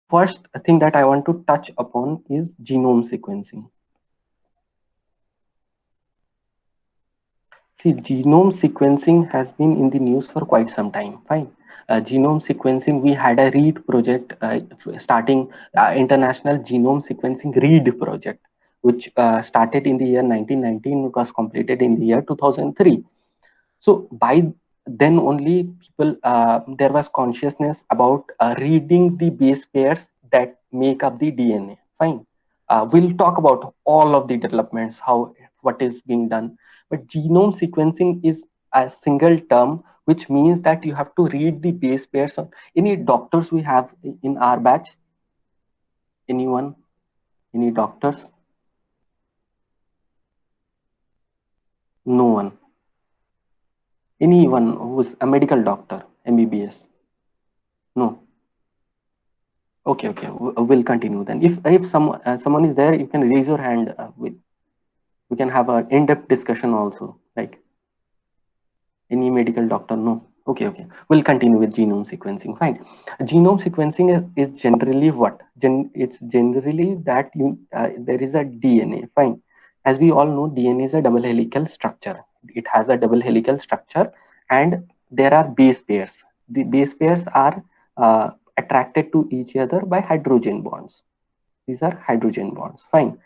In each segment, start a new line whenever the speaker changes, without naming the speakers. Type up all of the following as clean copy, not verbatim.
First thing that I want to touch upon is genome sequencing. See, genome sequencing has been in the news for quite some time. Fine. Genome sequencing, we had a READ project starting International Genome Sequencing READ project, which started in the year 1919. It was completed in the year 2003. So by then only people there was consciousness about reading the base pairs that make up the DNA. Fine. We'll talk about all of the developments, how what is being done. But genome sequencing is a single term, which means that you have to read the base pairs of any doctors we have in our batch. Anyone? Any doctors? No one. Anyone who's a medical doctor, MBBS? No. Okay, okay. We'll continue then. If someone is there, you can raise your hand. We can have an in-depth discussion also. Like any medical doctor, no. Okay, okay. We'll continue with genome sequencing. Fine. Genome sequencing is generally what? It's generally that there is a DNA. Fine. As we all know, DNA is a double helical structure. It has a double helical structure, and there are base pairs. The base pairs are attracted to each other by hydrogen bonds. These are hydrogen bonds. Fine.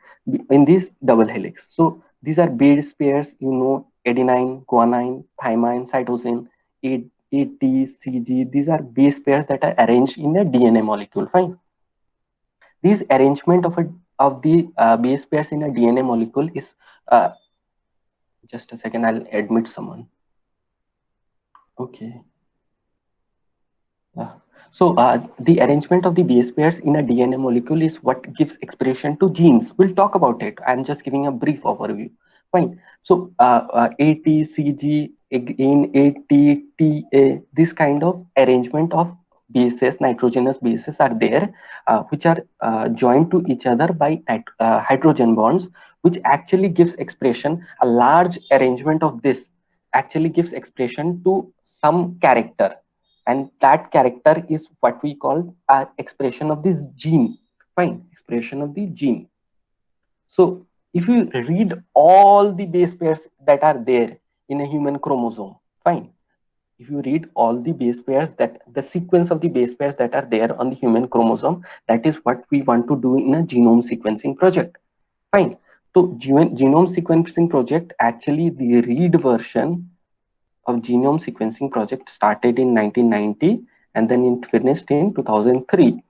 In this double helix. So these are base pairs, adenine, guanine, thymine, cytosine, A, T, CG. These are base pairs that are arranged in a DNA molecule. Fine. This arrangement of the base pairs in a DNA molecule is just a second. I'll admit someone. Okay. Yeah. So the arrangement of the base pairs in a DNA molecule is what gives expression to genes. We'll talk about it. I'm just giving a brief overview. Fine. So ATCG, in ATTA, this kind of arrangement of bases, nitrogenous bases are there, which are joined to each other by hydrogen bonds, which actually gives expression. A large arrangement of this actually gives expression to some character, and that character is what we call expression of this gene. Fine. Expression of the gene. So if you read all the base pairs that are there in a human chromosome, fine, if you read all the base pairs, that the sequence of the base pairs that are there on the human chromosome, that is what we want to do in a genome sequencing project. Fine. So genome sequencing project, actually the read version of genome sequencing project started in 1990, and then it finished in 2003.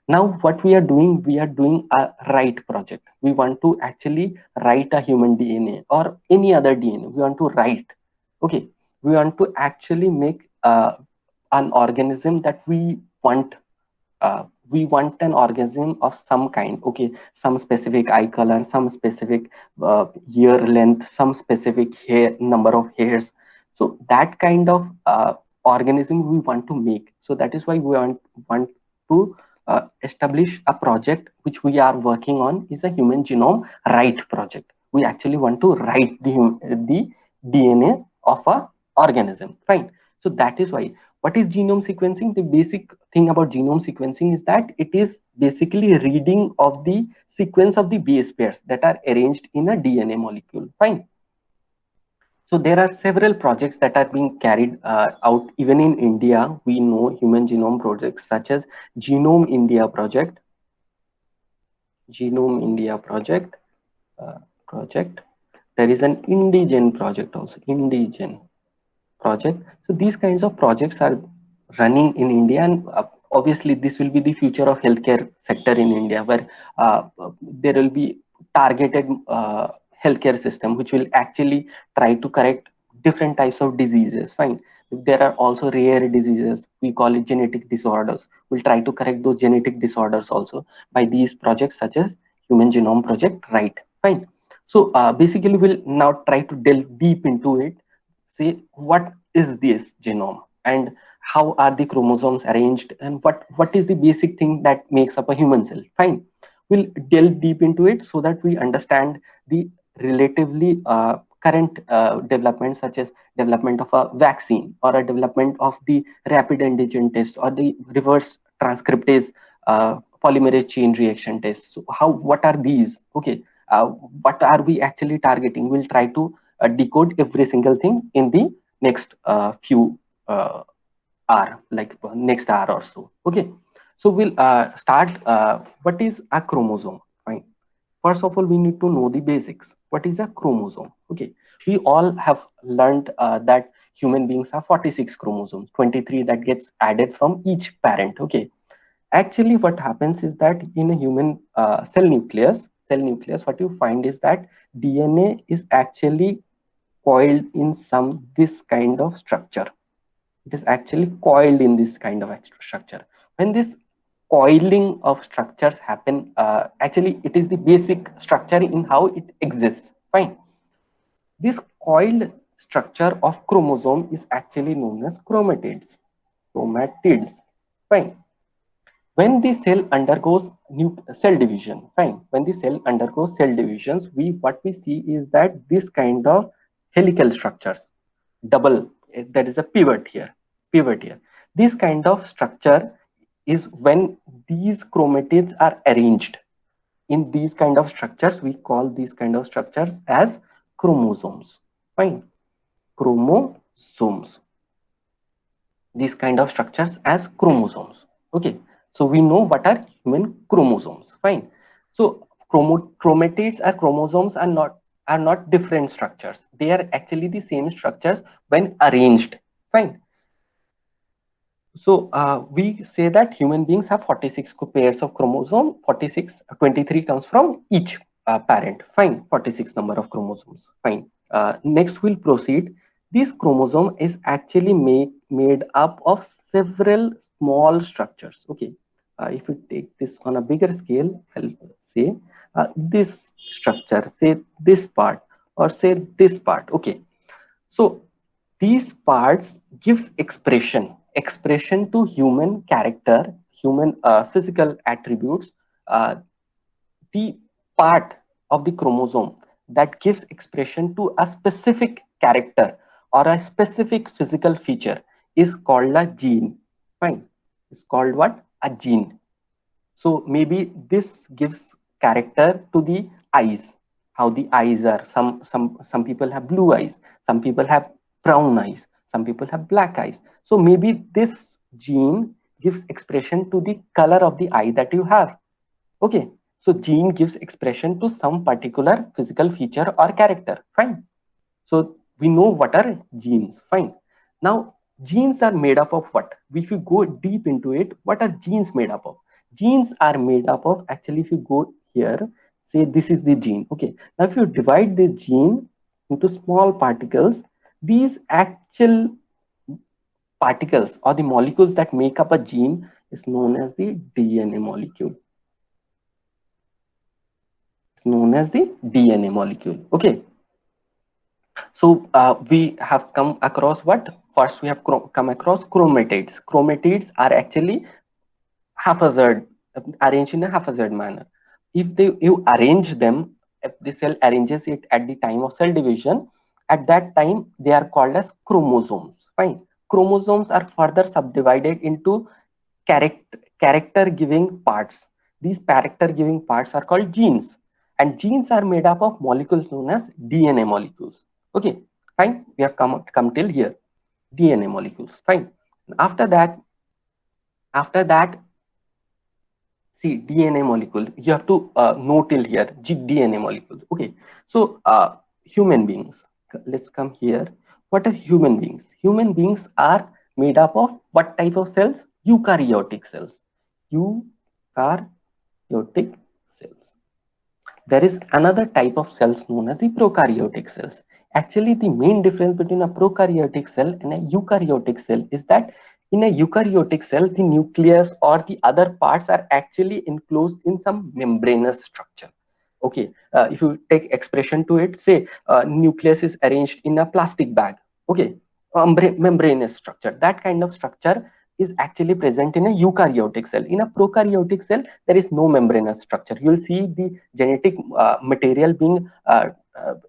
Now what we are doing a write project. We want to actually write a human DNA or any other DNA. We want to write. Okay. We want to actually make an organism that we want an organism of some kind. Okay. Some specific eye color, some specific ear length, some specific hair number of hairs. So that kind of organism we want to make. So that is why we want to establish a project which we are working on, is a human genome write project. We actually want to write the DNA of a organism. Fine. So that is why. What is genome sequencing? The basic thing about genome sequencing is that it is basically reading of the sequence of the base pairs that are arranged in a DNA molecule. Fine. So there are several projects that are being carried out even in India. We know human genome projects such as Genome India project, Genome India uh, project. There is an Indigen project also, Indigen project. So these kinds of projects are running in India, and obviously this will be the future of healthcare sector in India, where there will be targeted healthcare system which will actually try to correct different types of diseases. Fine. There are also rare diseases, we call it genetic disorders. We'll try to correct those genetic disorders also by these projects such as Human Genome Project, right? Fine. So basically we'll now try to delve deep into it, say what is this genome and how are the chromosomes arranged, and what is the basic thing that makes up a human cell. Fine. We'll delve deep into it so that we understand the relatively current developments, such as development of a vaccine or a development of the rapid antigen test or the reverse transcriptase polymerase chain reaction tests. So what are these? Okay, what are we actually targeting? We'll try to decode every single thing in the next few hour, like next hour or so. Okay, so we'll start. What is a chromosome? Fine. First of all, we need to know the basics. What is a chromosome? Okay, we all have learned that human beings have 46 chromosomes, 23 that gets added from each parent. Okay, actually what happens is that in a human cell nucleus, what you find is that DNA is actually coiled in some this kind of structure. It is actually coiled in this kind of structure. When this coiling of structures happen, actually it is the basic structure in how it exists. Fine. This coiled structure of chromosome is actually known as chromatids. Chromatids. Fine. When the cell undergoes cell division, fine. When the cell undergoes cell divisions, what we see is that this kind of helical structures, double, that is a pivot here. This kind of structure is when these chromatids are arranged in these kind of structures. We call these kind of structures as chromosomes. Fine. Chromosomes. These kind of structures as chromosomes. Okay, so we know what are human chromosomes. Fine. So chromatids or chromosomes are not different structures. They are actually the same structures when arranged. Fine. So we say that human beings have 46 pairs of chromosome. 46, 23 comes from each parent. Fine, 46 number of chromosomes. Fine. Next, we'll proceed. This chromosome is actually made up of several small structures. Okay. If we take this on a bigger scale, I'll say this structure, say this part, or say this part. Okay. So these parts gives expression to human character, human physical attributes. The part of the chromosome that gives expression to a specific character or a specific physical feature is called a gene. Fine. It's called what? A gene. So maybe this gives character to the eyes, how the eyes are. Some people have blue eyes, some people have brown eyes, some people have black eyes. So maybe this gene gives expression to the color of the eye that you have. Okay, so gene gives expression to some particular physical feature or character. Fine. So we know what are genes. Fine. Now genes are made up of what? If you go deep into it, what are genes made up of? Genes are made up of, actually, if you go here, say this is the gene. Okay. Now if you divide the gene into small particles, these actual particles or the molecules that make up a gene is known as the DNA molecule. It's known as the DNA molecule. Okay. So we have come across what? First, we have come across chromatids. Chromatids are actually haphazard, arranged in a haphazard manner. If you arrange them, if the cell arranges it at the time of cell division, at that time they are called as chromosomes. Fine. Chromosomes are further subdivided into character giving parts. These character giving parts are called genes, and genes are made up of molecules known as DNA molecules. Okay, fine. We have come till here. DNA molecules. Fine. After that, see, DNA molecule. You have to know till here. DNA molecules. Okay. So human beings. Let's come here. What are human beings? Human beings are made up of what type of cells? Eukaryotic cells. Eukaryotic cells. There is another type of cells known as the prokaryotic cells. Actually, the main difference between a prokaryotic cell and a eukaryotic cell is that in a eukaryotic cell, the nucleus or the other parts are actually enclosed in some membranous structure. Okay, if you take expression to it, say nucleus is arranged in a plastic bag. Okay, membranous structure. That kind of structure is actually present in a eukaryotic cell. In a prokaryotic cell, there is no membranous structure. You will see the genetic material being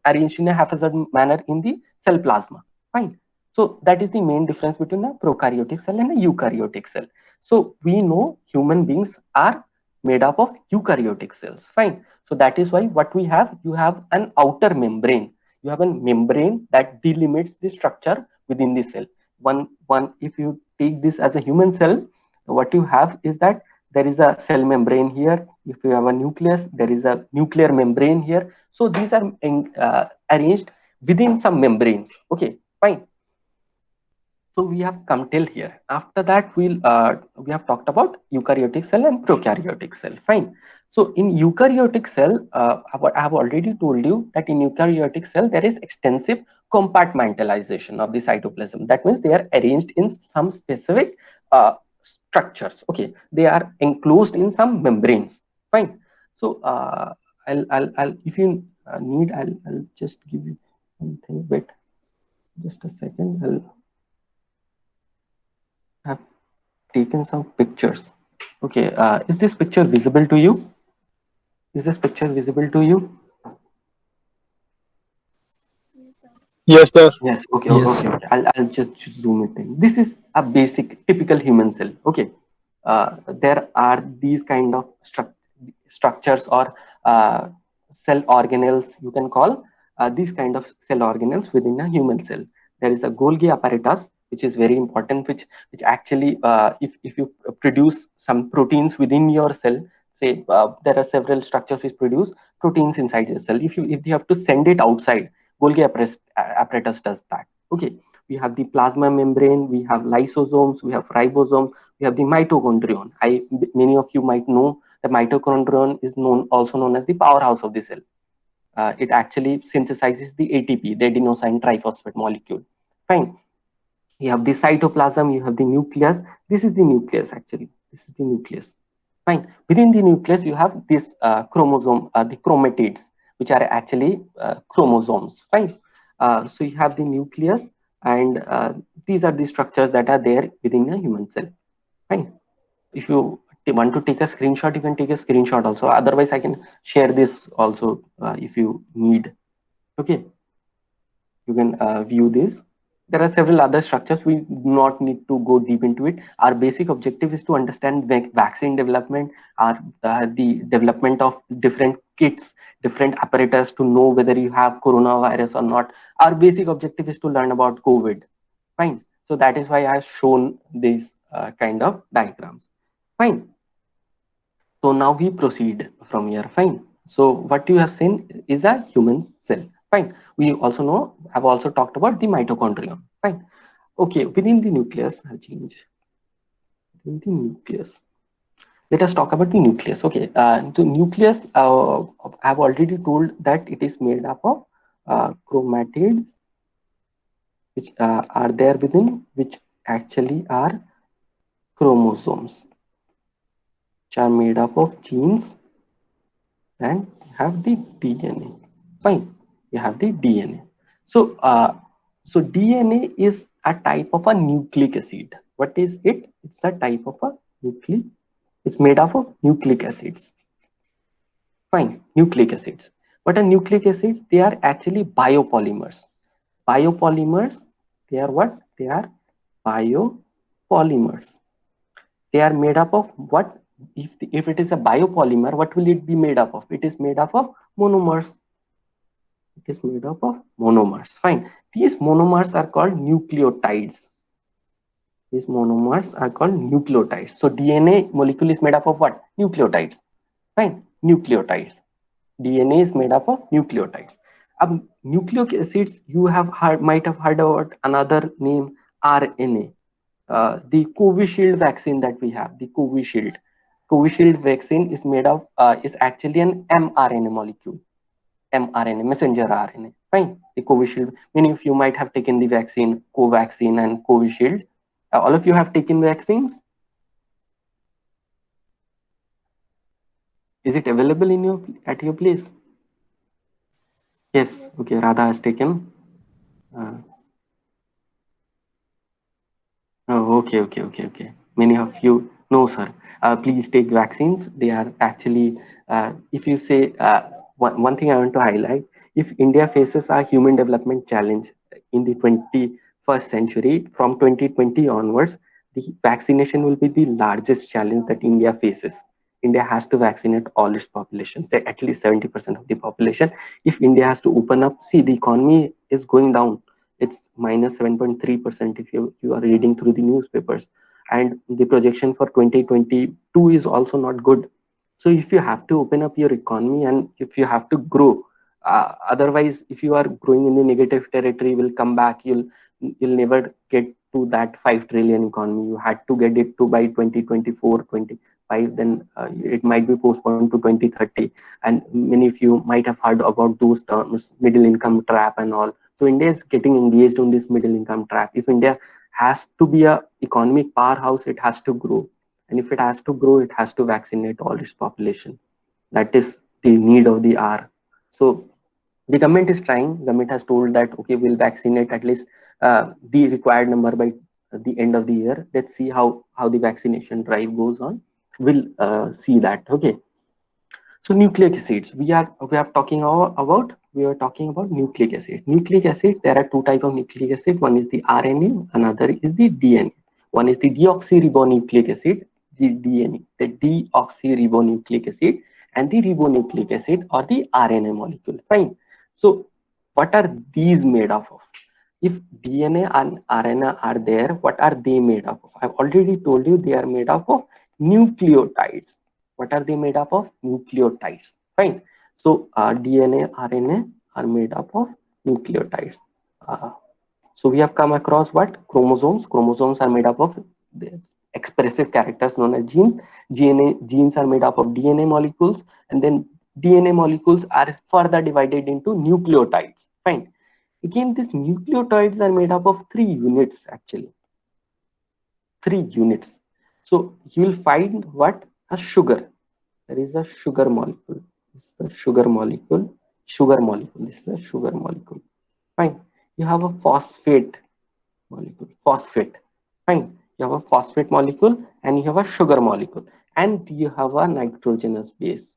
arranged in a haphazard manner in the cell plasma. Fine. So that is the main difference between a prokaryotic cell and a eukaryotic cell. So we know human beings are made up of eukaryotic cells. Fine. So that is why what we have, you have an outer membrane. You have a membrane that delimits the structure within the cell. If you take this as a human cell, what you have is that there is a cell membrane here. If you have a nucleus, there is a nuclear membrane here. So these are arranged within some membranes. Okay, fine. So we have come till here. After that, we have talked about eukaryotic cell and prokaryotic cell. Fine. So in eukaryotic cell, I have already told you that in eukaryotic cell there is extensive compartmentalization of the cytoplasm. That means they are arranged in some specific structures. Okay, they are enclosed in some membranes. Fine. So I'll if you need, I'll just give you something. Wait, just a second. I'll have taken some pictures. Okay, is this picture visible to you? Is this picture visible to you?
Yes, sir.
Yes. Okay.
Yes.
Okay. Okay. I'll just zoom it in. This is a basic, typical human cell. Okay. There are these kind of structures or cell organelles, you can call these kind of cell organelles within a human cell. There is a Golgi apparatus, which is very important, which actually, if you produce some proteins within your cell, say there are several structures which produce proteins inside your cell. If you have to send it outside, Golgi apparatus does that. Okay, we have the plasma membrane, we have lysosomes, we have ribosomes, we have the mitochondrion. Many of you might know the mitochondrion is also known as the powerhouse of the cell. It actually synthesizes the ATP, the adenosine triphosphate molecule. Fine. You have the cytoplasm, you have the nucleus. This is the nucleus actually. This is the nucleus. Fine. Within the nucleus, you have this chromosome, the chromatids, which are actually chromosomes. Fine. So you have the nucleus, and these are the structures that are there within a human cell. Fine. If you want to take a screenshot, you can take a screenshot also. Otherwise, I can share this also if you need. Okay. You can view this. There are several other structures. We do not need to go deep into it. Our basic objective is to understand vaccine development, the development of different kits, different apparatus to know whether you have coronavirus or not. Our basic objective is to learn about COVID. Fine. So that is why I have shown these kind of diagrams. Fine. So now we proceed from here. Fine. So what you have seen is a human cell. Fine. We also know, I've also talked about the mitochondrion. Fine. Okay. Within the nucleus, I'll change. Within the nucleus. Let us talk about the nucleus. Okay. The nucleus, I've already told that it is made up of chromatids, which are there within, which actually are chromosomes, which are made up of genes, and you have the DNA. Fine, you have the DNA. So, so DNA is a type of a nucleic acid. What is it? It's a type of a nucleic. It's made up of nucleic acids. Fine, nucleic acids. What are nucleic acids? They are actually biopolymers. Biopolymers. They are what? They are biopolymers. They are made up of what? If it is a biopolymer, what will it be made up of? It is made up of monomers. It is made up of monomers. Fine. These monomers are called nucleotides. These monomers are called nucleotides. So DNA molecule is made up of what? Nucleotides. Fine. Nucleotides. DNA is made up of nucleotides. Nucleic acids, you have heard, might have heard about another name, RNA. The Covishield vaccine that we have, the Covishield vaccine is made of, is actually an mRNA molecule, mRNA, messenger RNA. Fine. The Covishield, many of you might have taken the vaccine, Covaxin and Covishield. All of you have taken vaccines. Is it available in your at your place? Yes. Okay. Radha has taken. Oh, okay, okay, okay, okay. Many of you know, sir. Please take vaccines. They are actually, if you say, one thing I want to highlight, if India faces a human development challenge in the 21st century, from 2020 onwards, the vaccination will be the largest challenge that India faces India has to vaccinate all its population, say at least 70% of the population. If India has to open up, see, the economy is going down. It's minus 7.3% if you are reading through the newspapers. And the projection for 2022 is also not good. So if you have to open up your economy and if you have to grow, otherwise, if you are growing in the negative territory, will come back. You'll never get to that 5 trillion economy. You had to get it to by 2024, 25, then it might be postponed to 2030. And many of you might have heard about those terms, middle income trap and all. So India is getting engaged on this middle income trap. If India has to be a economic powerhouse, it has to grow. And if it has to grow, it has to vaccinate all its population. That is the need of the hour. So the government is trying. Government has told that okay, we'll vaccinate at least the required number by the end of the year. Let's see how the vaccination drive goes on. We'll see that. Okay. So nucleic acids. We are talking about we are talking about nucleic acid. Nucleic acids. There are two types of nucleic acid. One is the RNA. Another is the DNA. One is the deoxyribonucleic acid, the DNA, the deoxyribonucleic acid, and the ribonucleic acid or the RNA molecule. Fine. So what are these made up of? If DNA and RNA are there, what are they made up of? I've already told you they are made up of nucleotides. What are they made up of? Nucleotides. Fine. So DNA, RNA are made up of nucleotides. Uh, so we have come across what? Chromosomes. Chromosomes are made up of this expressive characters known as genes. Genes are made up of DNA molecules, and then DNA molecules are further divided into nucleotides. Fine. Again, these nucleotides are made up of three units actually. Three units. So you will find what? A sugar. There is a sugar molecule. This is a sugar molecule. Sugar molecule. This is a sugar molecule. Fine. You have a phosphate molecule. Phosphate. Fine. You have a phosphate molecule and you have a sugar molecule. And you have a nitrogenous base.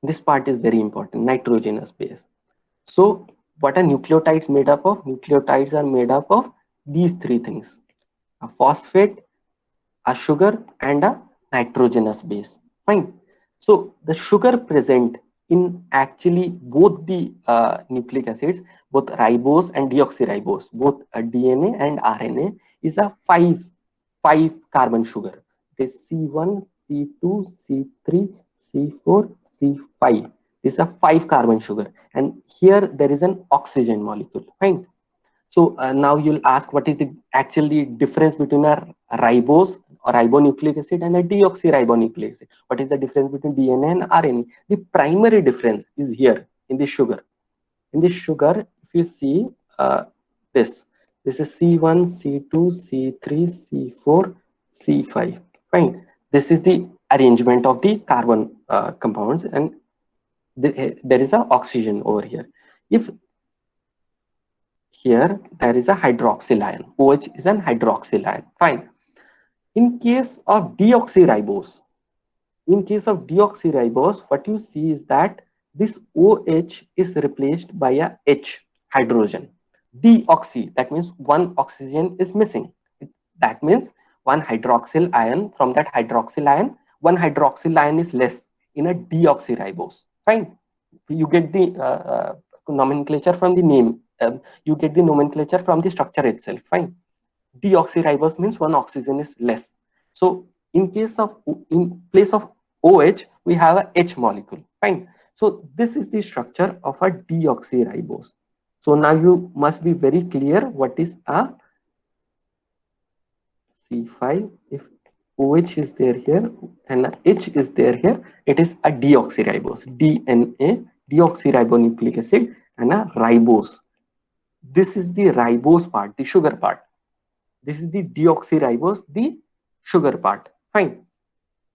This part is very important. Nitrogenous base. So what are nucleotides made up of? Nucleotides are made up of these three things. A phosphate, a sugar, and a nitrogenous base. Fine. So the sugar present in actually both the nucleic acids, both ribose and deoxyribose, both DNA and RNA, is a five carbon sugar. It is C1, C2, C3, C4, C5. This is a 5 carbon sugar, and here there is an oxygen molecule. Fine. So now you'll ask, what is the actually difference between a ribose or ribonucleic acid and a deoxyribonucleic acid? What is the difference between DNA and RNA? The primary difference is here in the sugar. In the sugar, if you see this is C1, C2, C3, C4, C5. Fine. This is the arrangement of the carbon compounds, and there is a oxygen over here. If here there is a hydroxyl ion, OH is an hydroxyl ion. Fine. In case of deoxyribose, what you see is that this OH is replaced by a H, hydrogen. Deoxy, that means one oxygen is missing. That means one hydroxyl ion, from that hydroxyl ion, one hydroxyl ion is less in a deoxyribose. Fine. You get the nomenclature from the name. You get the nomenclature from the structure itself. Fine. Deoxyribose means one oxygen is less. So in place of OH, we have a H molecule. Fine. So this is the structure of a deoxyribose. So now you must be very clear what is a C5. If OH is there here and H is there here, it is a deoxyribose. DNA, deoxyribonucleic acid, and a ribose. This is the ribose part, the sugar part. This is the deoxyribose, the sugar part. Fine.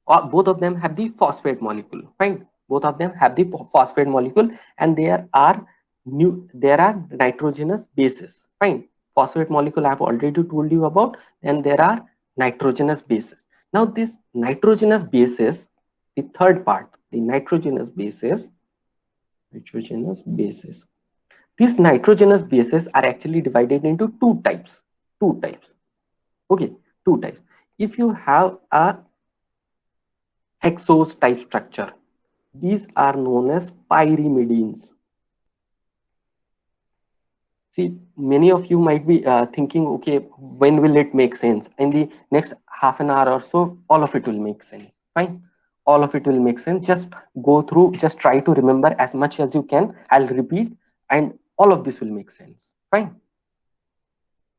Both of them have the phosphate molecule. Fine. Both of them have the phosphate molecule, and there are nitrogenous bases. Fine. Phosphate molecule I have already told you about, and there are nitrogenous bases. Now this nitrogenous bases, the third part, the nitrogenous bases. These nitrogenous bases are actually divided into two types. Okay, two types. If you have a hexose type structure. These are known as pyrimidines. See, many of you might be thinking, okay, when will it make sense? In the next half an hour or so, all of it will make sense. Fine. All of it will make sense. Just go through, just try to remember as much as you can. I'll repeat, and all of this will make sense. Fine.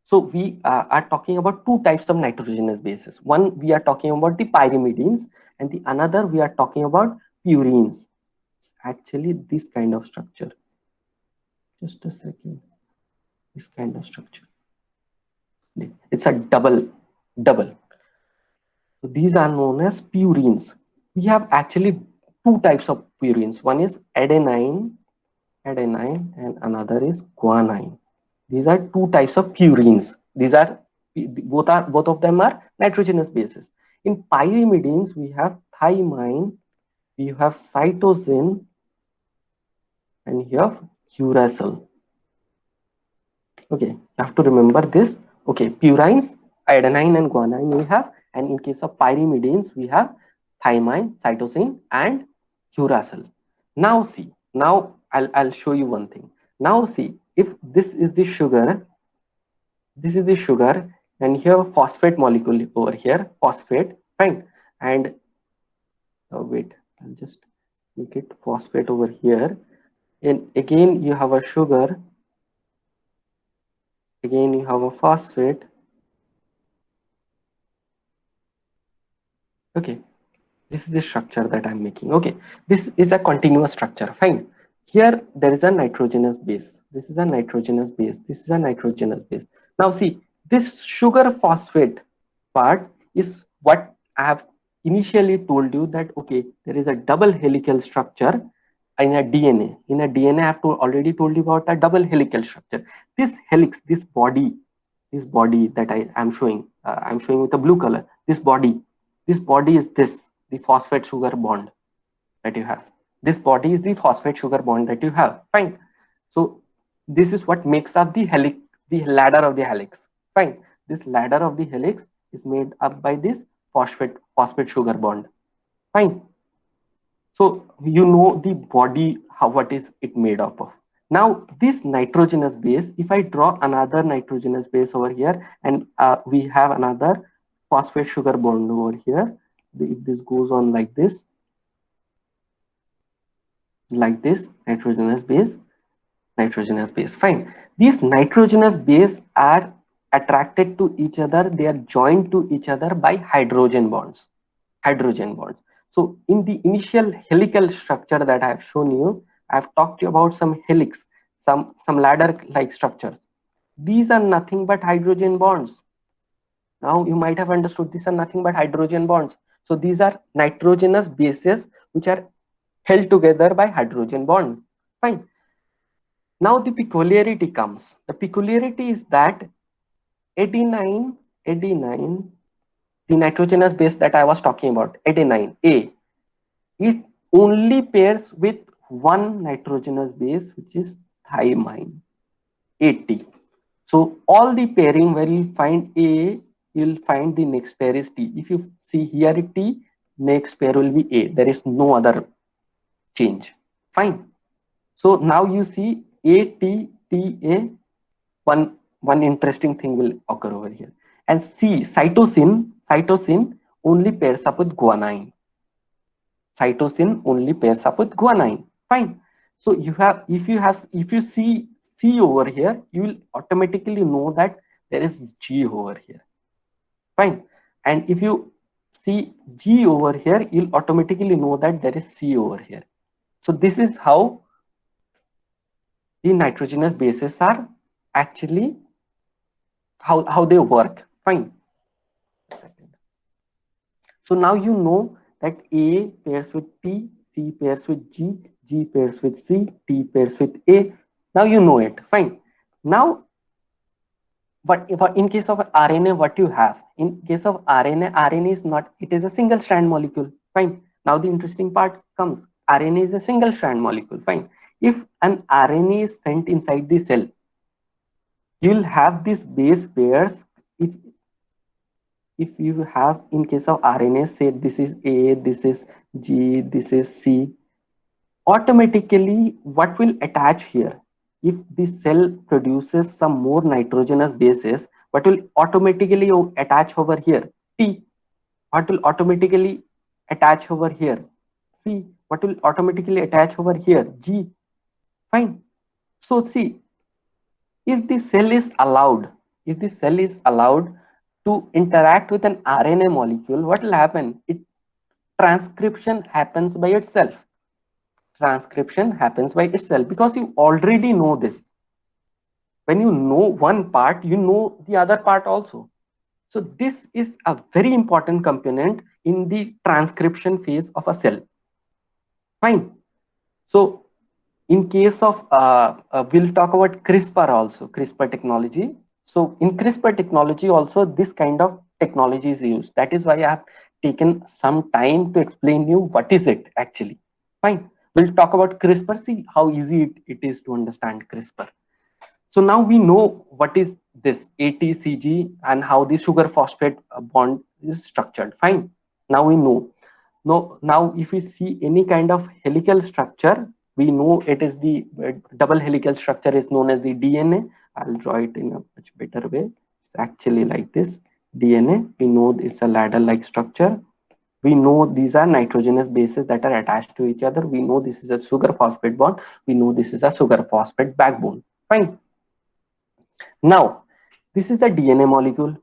So we are talking about two types of nitrogenous bases. One, we are talking about the pyrimidines, and the another, we are talking about purines. It's actually this kind of structure. Just a second. This kind of structure. It's a double. So these are known as purines. We have actually two types of purines. One is adenine, and another is guanine. These are two types of purines. These are both of them are nitrogenous bases. In pyrimidines, we have thymine, we have cytosine, and you have uracil. Okay, you have to remember this. Okay, purines, adenine and guanine we have, and in case of pyrimidines, we have thymine, cytosine, and uracil. Now see, now I'll show you one thing. Now see, if this is the sugar, and here phosphate molecule over here, phosphate, fine, and wait, I'll just make it phosphate over here, and again you have a sugar, again you have a phosphate. Okay, this is the structure that I'm making. Okay, this is a continuous structure. Fine. Here there is a nitrogenous base. This is a nitrogenous base. This is a nitrogenous base. Now see, this sugar phosphate part is what I have initially told you that okay, there is a double helical structure in a DNA. In a DNA, I have already told you about a double helical structure. This helix, this body that I'm showing with the blue color. This body is this, the phosphate sugar bond that you have. This body is the phosphate sugar bond that you have. Fine. So this is what makes up the helix, the ladder of the helix. Fine. This ladder of the helix is made up by this phosphate sugar bond. Fine. So you know the body, what is it made up of. Now this nitrogenous base, if I draw another nitrogenous base over here, and we have another phosphate sugar bond over here, if this goes on like this, nitrogenous base, fine. These nitrogenous base are attracted to each other, they are joined to each other by hydrogen bonds. So in the initial helical structure that I have shown you, I have talked to you about some helix, some ladder like structures. These are nothing but hydrogen bonds. Now you might have understood these are nothing but hydrogen bonds. So these are nitrogenous bases which are held together by hydrogen bonds. Fine. Now the peculiarity comes. The peculiarity is that adenine, the nitrogenous base that I was talking about, adenine, A, it only pairs with one nitrogenous base, which is thymine, AT. So all the pairing where you find A, you'll find the next pair is T. If you see here T, next pair will be A. There is no other change. Fine. So now you see A, T, T, A. One interesting thing will occur over here. And C, cytosine only pairs up with guanine. Fine. So if you see C over here, you will automatically know that there is G over here. Fine. And if you see G over here, you'll automatically know that there is C over here. So this is how the nitrogenous bases are actually how they work. Fine. So now you know that A pairs with T, C pairs with G, G pairs with C, T pairs with A. Now you know it. Fine. Now, but if in case of RNA, what you have? In case of RNA is not, it is a single strand molecule. Fine. Now the interesting part comes. RNA is a single strand molecule. Fine. If an RNA is sent inside the cell, you will have these base pairs. if you have, in case of RNA, say this is A, this is G, this is C, automatically what will attach here? If the cell produces some more nitrogenous bases, what will automatically attach over here? T. What will automatically attach over here? C. What will automatically attach over here? G. Fine. So see, if the cell is allowed, if the cell is allowed to interact with an RNA molecule, what will happen? Transcription happens by itself. Transcription happens by itself because you already know this. When you know one part, you know the other part also. So this is a very important component in the transcription phase of a cell. Fine. So in case of, we'll talk about CRISPR also, CRISPR technology. So in CRISPR technology also, this kind of technology is used. That is why I have taken some time to explain you what is it actually. Fine. We'll talk about CRISPR, see how easy it is to understand CRISPR. So now we know what is this ATCG and how the sugar phosphate bond is structured. Fine. Now we know. Now if we see any kind of helical structure, we know it is the double helical structure is known as the DNA. I'll draw it in a much better way. It's actually like this. DNA, we know it's a ladder-like structure. We know these are nitrogenous bases that are attached to each other. We know this is a sugar phosphate bond. We know this is a sugar phosphate backbone. Fine. Now, this is a DNA molecule.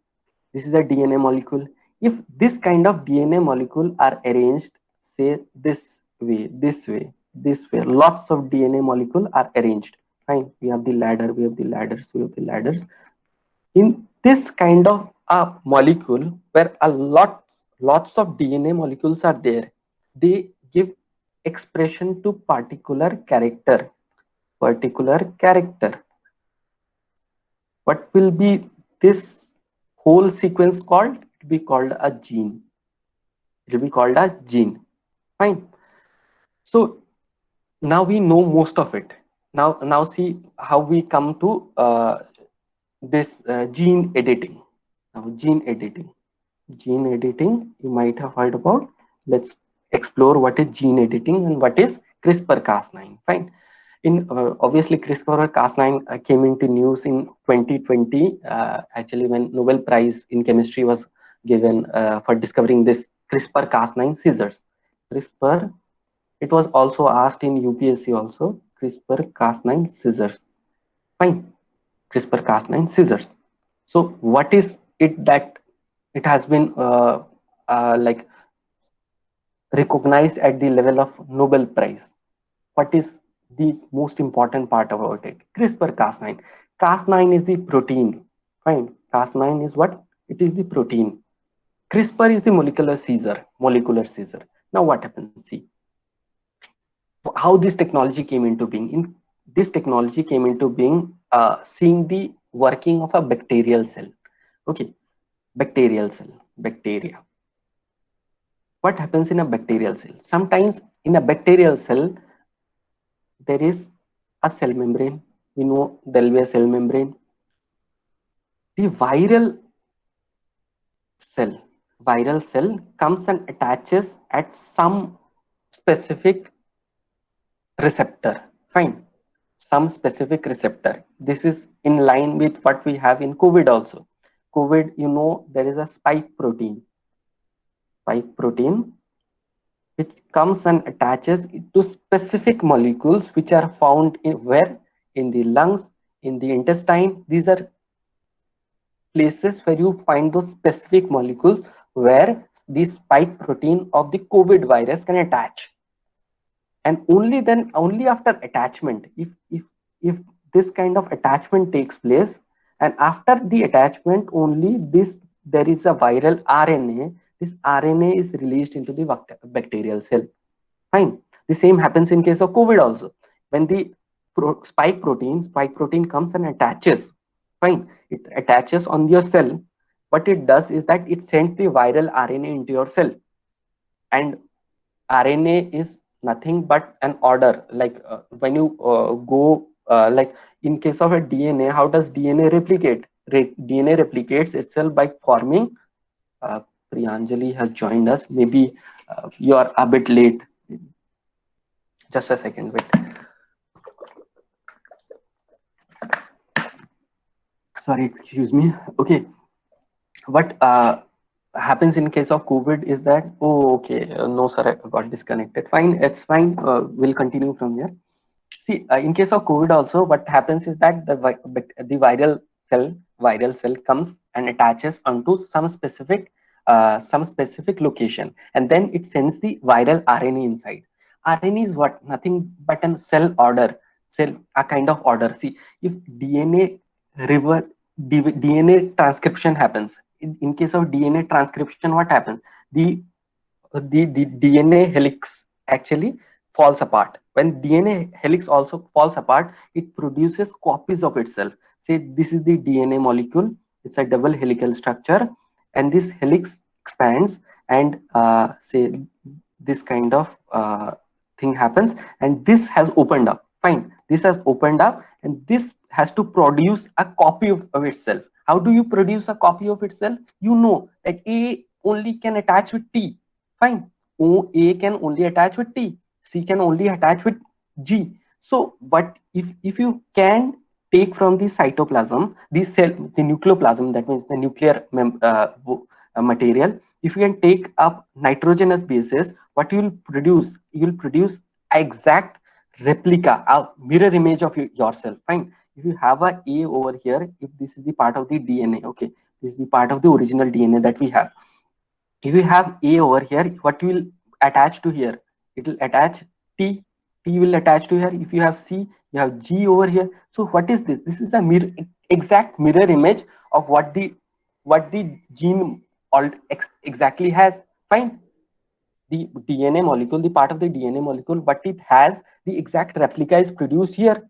This is a DNA molecule. If this kind of DNA molecule are arranged, say this way, lots of DNA molecule are arranged. Fine. We have the ladder, we have the ladders, we have the ladders. In this kind of a molecule where lots of DNA molecules are there, they give expression to particular character. What will be this whole sequence called? It will be called a gene. It will be called a gene. Fine. So now we know most of it. Now see how we come to this gene editing. Now gene editing. Gene editing you might have heard about. Let's explore what is gene editing and what is CRISPR-Cas9. Fine. In obviously CRISPR-Cas9 came into news in 2020, actually when Nobel Prize in Chemistry was given for discovering this CRISPR-Cas9 scissors. CRISPR, it was also asked in UPSC also, CRISPR-Cas9 scissors. Fine. CRISPR-Cas9 scissors. So what is it that it has been like recognized at the level of Nobel Prize? What is the most important part about it? CRISPR-Cas9. Cas9 is the protein. Fine. Cas9 is what? It is the protein. CRISPR is the molecular scissor. Now what happens? See how this technology came into being. This technology came into being seeing the working of a bacterial cell. Okay, bacterial cell, bacteria. What happens in a bacterial cell? Sometimes in a bacterial cell, there is a cell membrane. We know there will be a cell membrane. The viral cell comes and attaches at some specific receptor. Fine. Some specific receptor. This is in line with what we have in COVID also. COVID, you know, there is a spike protein. Which comes and attaches to specific molecules which are found in where? In the lungs, in the intestine. These are places where you find those specific molecules where the spike protein of the COVID virus can attach. And only then, only after attachment, if this kind of attachment takes place, and after the attachment only there is a viral RNA. This RNA is released into the bacterial cell. Fine. The same happens in case of COVID also. When the spike protein comes and attaches. Fine. It attaches on your cell. What it does is that it sends the viral RNA into your cell. And RNA is nothing but an order. Like when you go, like in case of a DNA, how does DNA replicate? DNA replicates itself by forming Priyanjali has joined us. Maybe you are a bit late. Just a second, wait. Sorry, excuse me. Okay, what happens in case of COVID is that, oh, okay, no, sir, I got disconnected. Fine, it's fine. We'll continue from here. See, in case of COVID also, what happens is that the viral cell comes and attaches onto some specific location, and then it sends the viral RNA inside. RNA is what? Nothing but a cell, a kind of order. See, if river DNA transcription happens, in case of DNA transcription, what happens? The DNA helix actually falls apart. When DNA helix also falls apart, it produces copies of itself. Say this is the DNA molecule. It's a double helical structure, and this helix expands, and say this kind of thing happens, and this has opened up. Fine, this has opened up, and this has to produce a copy of itself. How do you produce a copy of itself? You know that A only can attach with T. Fine. A can only attach with T. C can only attach with G. So, but if you can take from the cytoplasm, the nucleoplasm, that means the nuclear material, if you can take up nitrogenous bases, what you will produce? You will produce exact replica, a mirror image of yourself. Fine. If you have A over here, if this is the part of the DNA, okay, this is the part of the original DNA that we have. If you have A over here, what will attach to here? It will attach T. T will attach to here. If you have C, you have G over here. So what is this? This is a exact mirror image of what the gene exactly has. Fine. The DNA molecule, the part of the DNA molecule, what it has, the exact replica is produced here.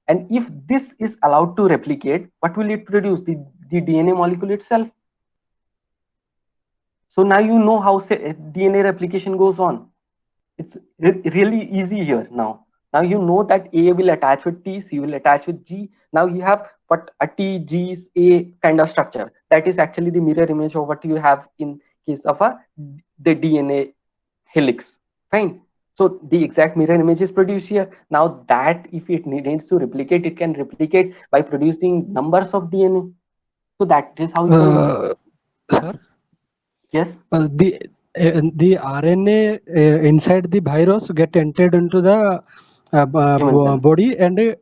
And if this is allowed to replicate, what will it produce? The DNA molecule itself. So now you know how DNA replication goes on. It's really easy here now. Now you know that A will attach with T, C will attach with G. Now you have what a T, G, A kind of structure. That is actually the mirror image of what you have in case of the DNA helix. Fine. So the exact mirror image is produced here. Now that if it needs to replicate, it can replicate by producing numbers of DNA. So that is how you can.
Sir,
Yes.
the RNA inside the virus get entered into the
Human cell.
body, and it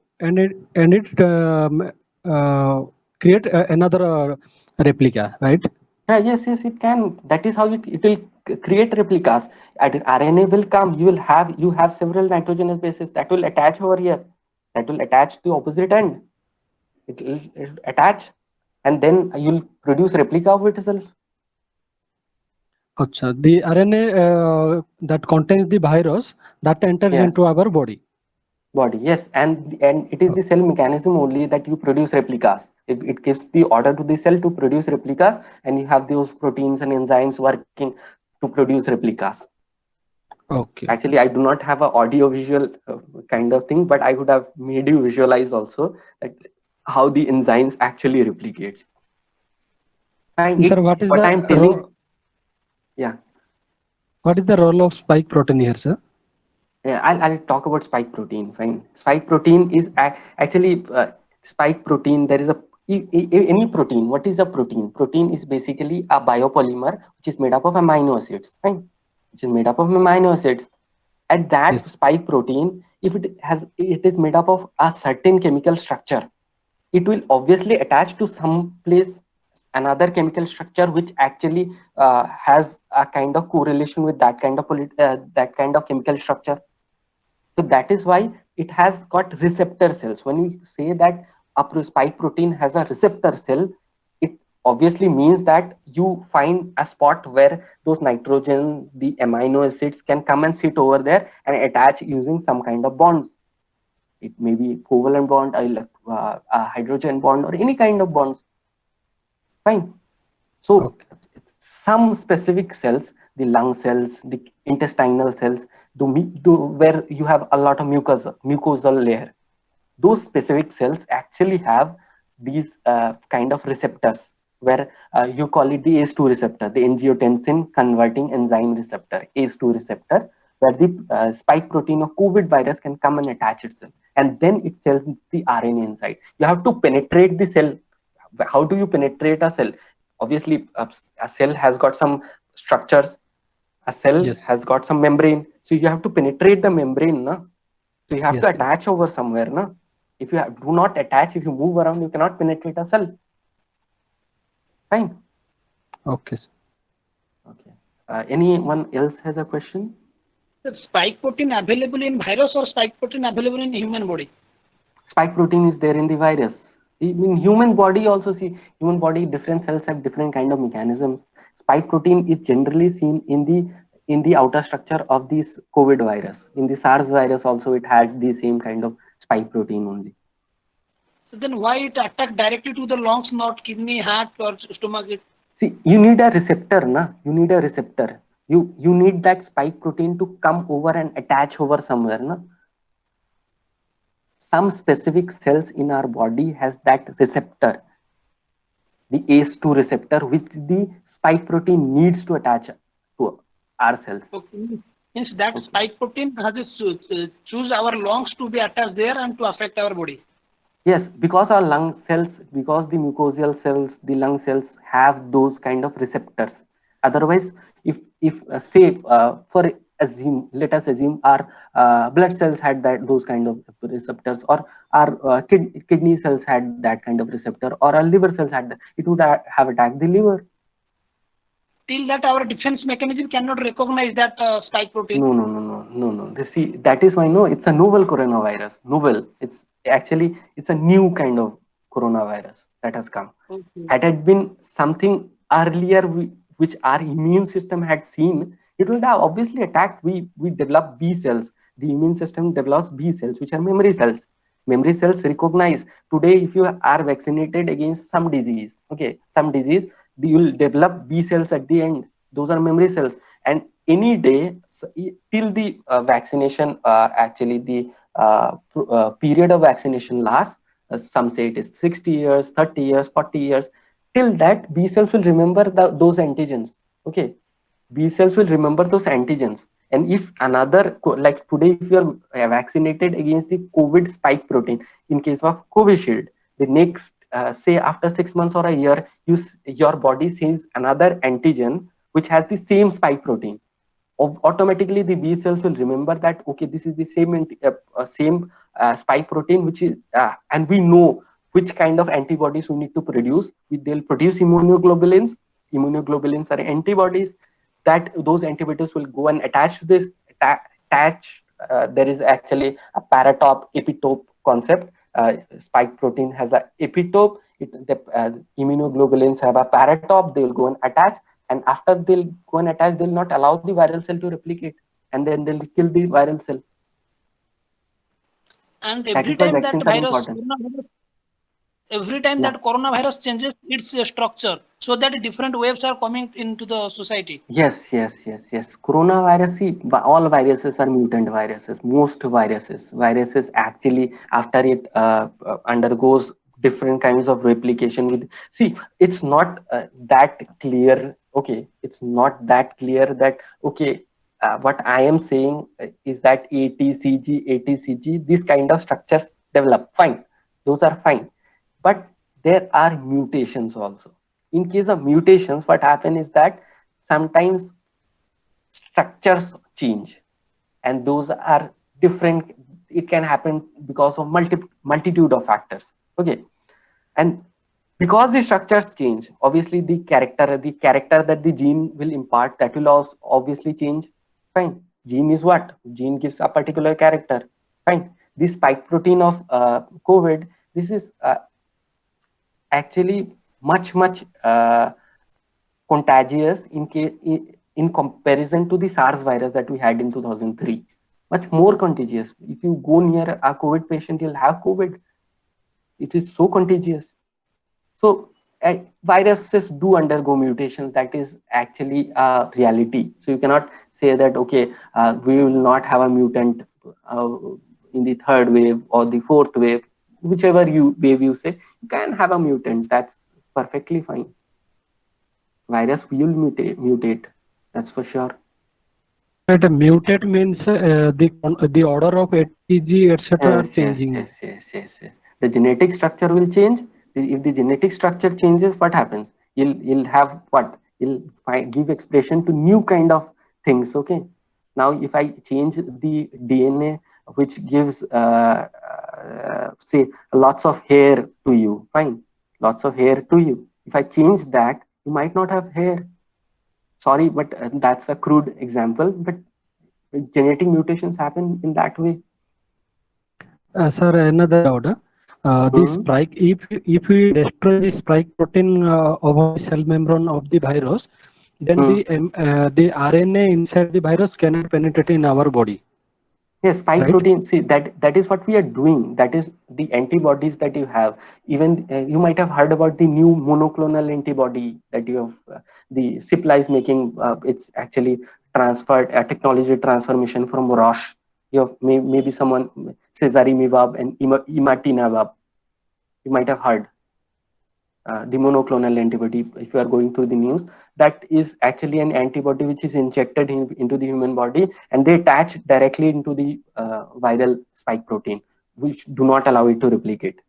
create another replica, right?
Yes, it can. That is how it will create replicas. RNA will come. You have several nitrogenous bases that will attach over here. That will attach the opposite end. It'll attach, and then you'll produce replica of itself.
Achha, the RNA that contains the virus that enters into our body.
Yes, and it is the cell mechanism only that you produce replicas. It gives the order to the cell to produce replicas, and you have those proteins and enzymes working to produce replicas.
Okay.
Actually, I do not have an audio visual kind of thing, but I would have made you visualize also that how the enzymes actually replicates. And
sir, what is
what
the
I'm telling? Yeah.
What is the role of spike protein here, sir?
Yeah, I'll talk about spike protein. Fine. Spike protein is actually spike protein. There is any protein. What is a protein? Protein is basically a biopolymer which is made up of amino acids. Fine. Which is made up of amino acids. And that spike protein, if it is made up of a certain chemical structure, it will obviously attach to some place another chemical structure which actually has a kind of correlation with that kind of chemical structure. So that is why it has got receptor cells. When we say that a spike protein has a receptor cell, it obviously means that you find a spot where those nitrogen, the amino acids can come and sit over there and attach using some kind of bonds. It may be covalent bond, a hydrogen bond, or any kind of bonds. Fine. So some specific cells, the lung cells, the intestinal cells, where you have a lot of mucosal layer, those specific cells actually have these kind of receptors where you call it the ACE2 receptor, the angiotensin converting enzyme receptor, ACE2 receptor, where the spike protein of COVID virus can come and attach itself, and then it sells the RNA inside. You have to penetrate the cell. How do you penetrate a cell? Obviously, a cell has got some structures. A cell
Yes.
has got some membrane, so you have to penetrate the membrane, na? So you have to
Yes.
attach over somewhere, na? If you do not attach, if you move around, you cannot penetrate a cell. Fine.
Okay, sir.
Okay. Anyone else has a question?
The spike protein available in virus or spike protein available in human body?
Spike protein is there in the virus. In human body also, see, human body, different cells have different kind of mechanisms. Spike protein is generally seen in the outer structure of this COVID virus. In the SARS virus also, it had the same kind of spike protein only.
So then why it attack directly to the lungs, not kidney, heart, or stomach?
See, you need a receptor, na? You need a receptor. You need that spike protein to come over and attach over somewhere, na? Some specific cells in our body has that receptor, the ACE2 receptor, which the spike protein needs to attach to our cells.
Okay. Means that
Okay.
spike protein has to choose our lungs to be attached there and to affect our body.
Yes, because our lung cells, because the mucosal cells, the lung cells have those kind of receptors. Otherwise, if say for assume, let us assume our blood cells had those kind of receptors, or our kidney cells had that kind of receptor, or our liver cells had that, it would have attacked the liver.
Till that our defense mechanism cannot recognize that spike protein.
No. See, that is why it's a novel coronavirus. Novel. It's a new kind of coronavirus that has come.
Okay.
Had it been something earlier which our immune system had seen, it would have obviously attacked. We develop B cells. The immune system develops B cells, which are memory cells. Memory cells recognize. Today, if you are vaccinated against some disease, okay, some disease, you will develop B cells at the end. Those are memory cells. And any day till the vaccination, actually the period of vaccination lasts, some say it is 60 years, 30 years, 40 years. Till that, B cells will remember those antigens. Okay, B cells will remember those antigens. And if another, like today, if you are vaccinated against the COVID spike protein, in case of Covishield, the next, say after 6 months or a year, your body sees another antigen which has the same spike protein. Automatically the B cells will remember that, okay, this is the same spike protein, which is and we know which kind of antibodies we need to produce. They'll produce immunoglobulins. Immunoglobulins are antibodies. That those antibodies will go and attach to this there is actually a paratope epitope concept. Spike protein has a epitope. The immunoglobulins have a paratope. They will go and attach, and after they'll go and attach, they'll not allow the viral cell to replicate, and then they'll kill the viral cell.
And
That
every
is why
time that
vaccines are
virus,
important.
every time
Yeah.
that coronavirus changes its structure, so that different waves are coming into the society.
Yes. Coronavirus, see, all viruses are mutant viruses. Most viruses actually, after it undergoes different kinds of replication with, see, it's not that clear. Okay, it's not that clear that, okay, what I am saying is that ATCG, this kind of structures develop. Fine, those are fine. But there are mutations also. In case of mutations, what happens is that sometimes structures change, and those are different. It can happen because of multitude of factors. Okay, and because the structures change, obviously the character that the gene will impart, that will also obviously change. Fine. Gene is what? Gene gives a particular character. Fine. This spike protein of COVID, this is actually much contagious in comparison to the SARS virus that we had in 2003. Much more contagious. If you go near a COVID patient, you'll have COVID. It is so contagious. So viruses do undergo mutations. That is actually a reality. So you cannot say that, okay, we will not have a mutant in the third wave or the fourth wave, whichever wave you say, you can have a mutant. That's perfectly fine. Virus will mutate. That's for sure.
Right, mutate means the order of ATG etc. are
Yes, yes,
changing.
yes, yes, yes, yes. The genetic structure will change. If the genetic structure changes, what happens? You'll have what? You'll give expression to new kind of things. Okay. Now, if I change the DNA, which gives say lots of hair to you, fine, lots of hair to you. If I change that, you might not have hair. Sorry, but that's a crude example. But genetic mutations happen in that way.
Sir, another doubt. The
Mhm.
spike, if we destroy the spike protein over the cell membrane of the virus, then
Mhm.
the RNA inside the virus cannot penetrate in our body,
Yes, spike
right?
protein. See, that is what we are doing. That is the antibodies that you have. Even you might have heard about the new monoclonal antibody that you have. The Cipla is making. It's actually transferred a technology transformation from Roche. You have maybe someone Cesarimivab and Imatinib. You might have heard. The monoclonal antibody, if you are going through the news, that is actually an antibody which is injected into the human body, and they attach directly into the viral spike protein, which do not allow it to replicate.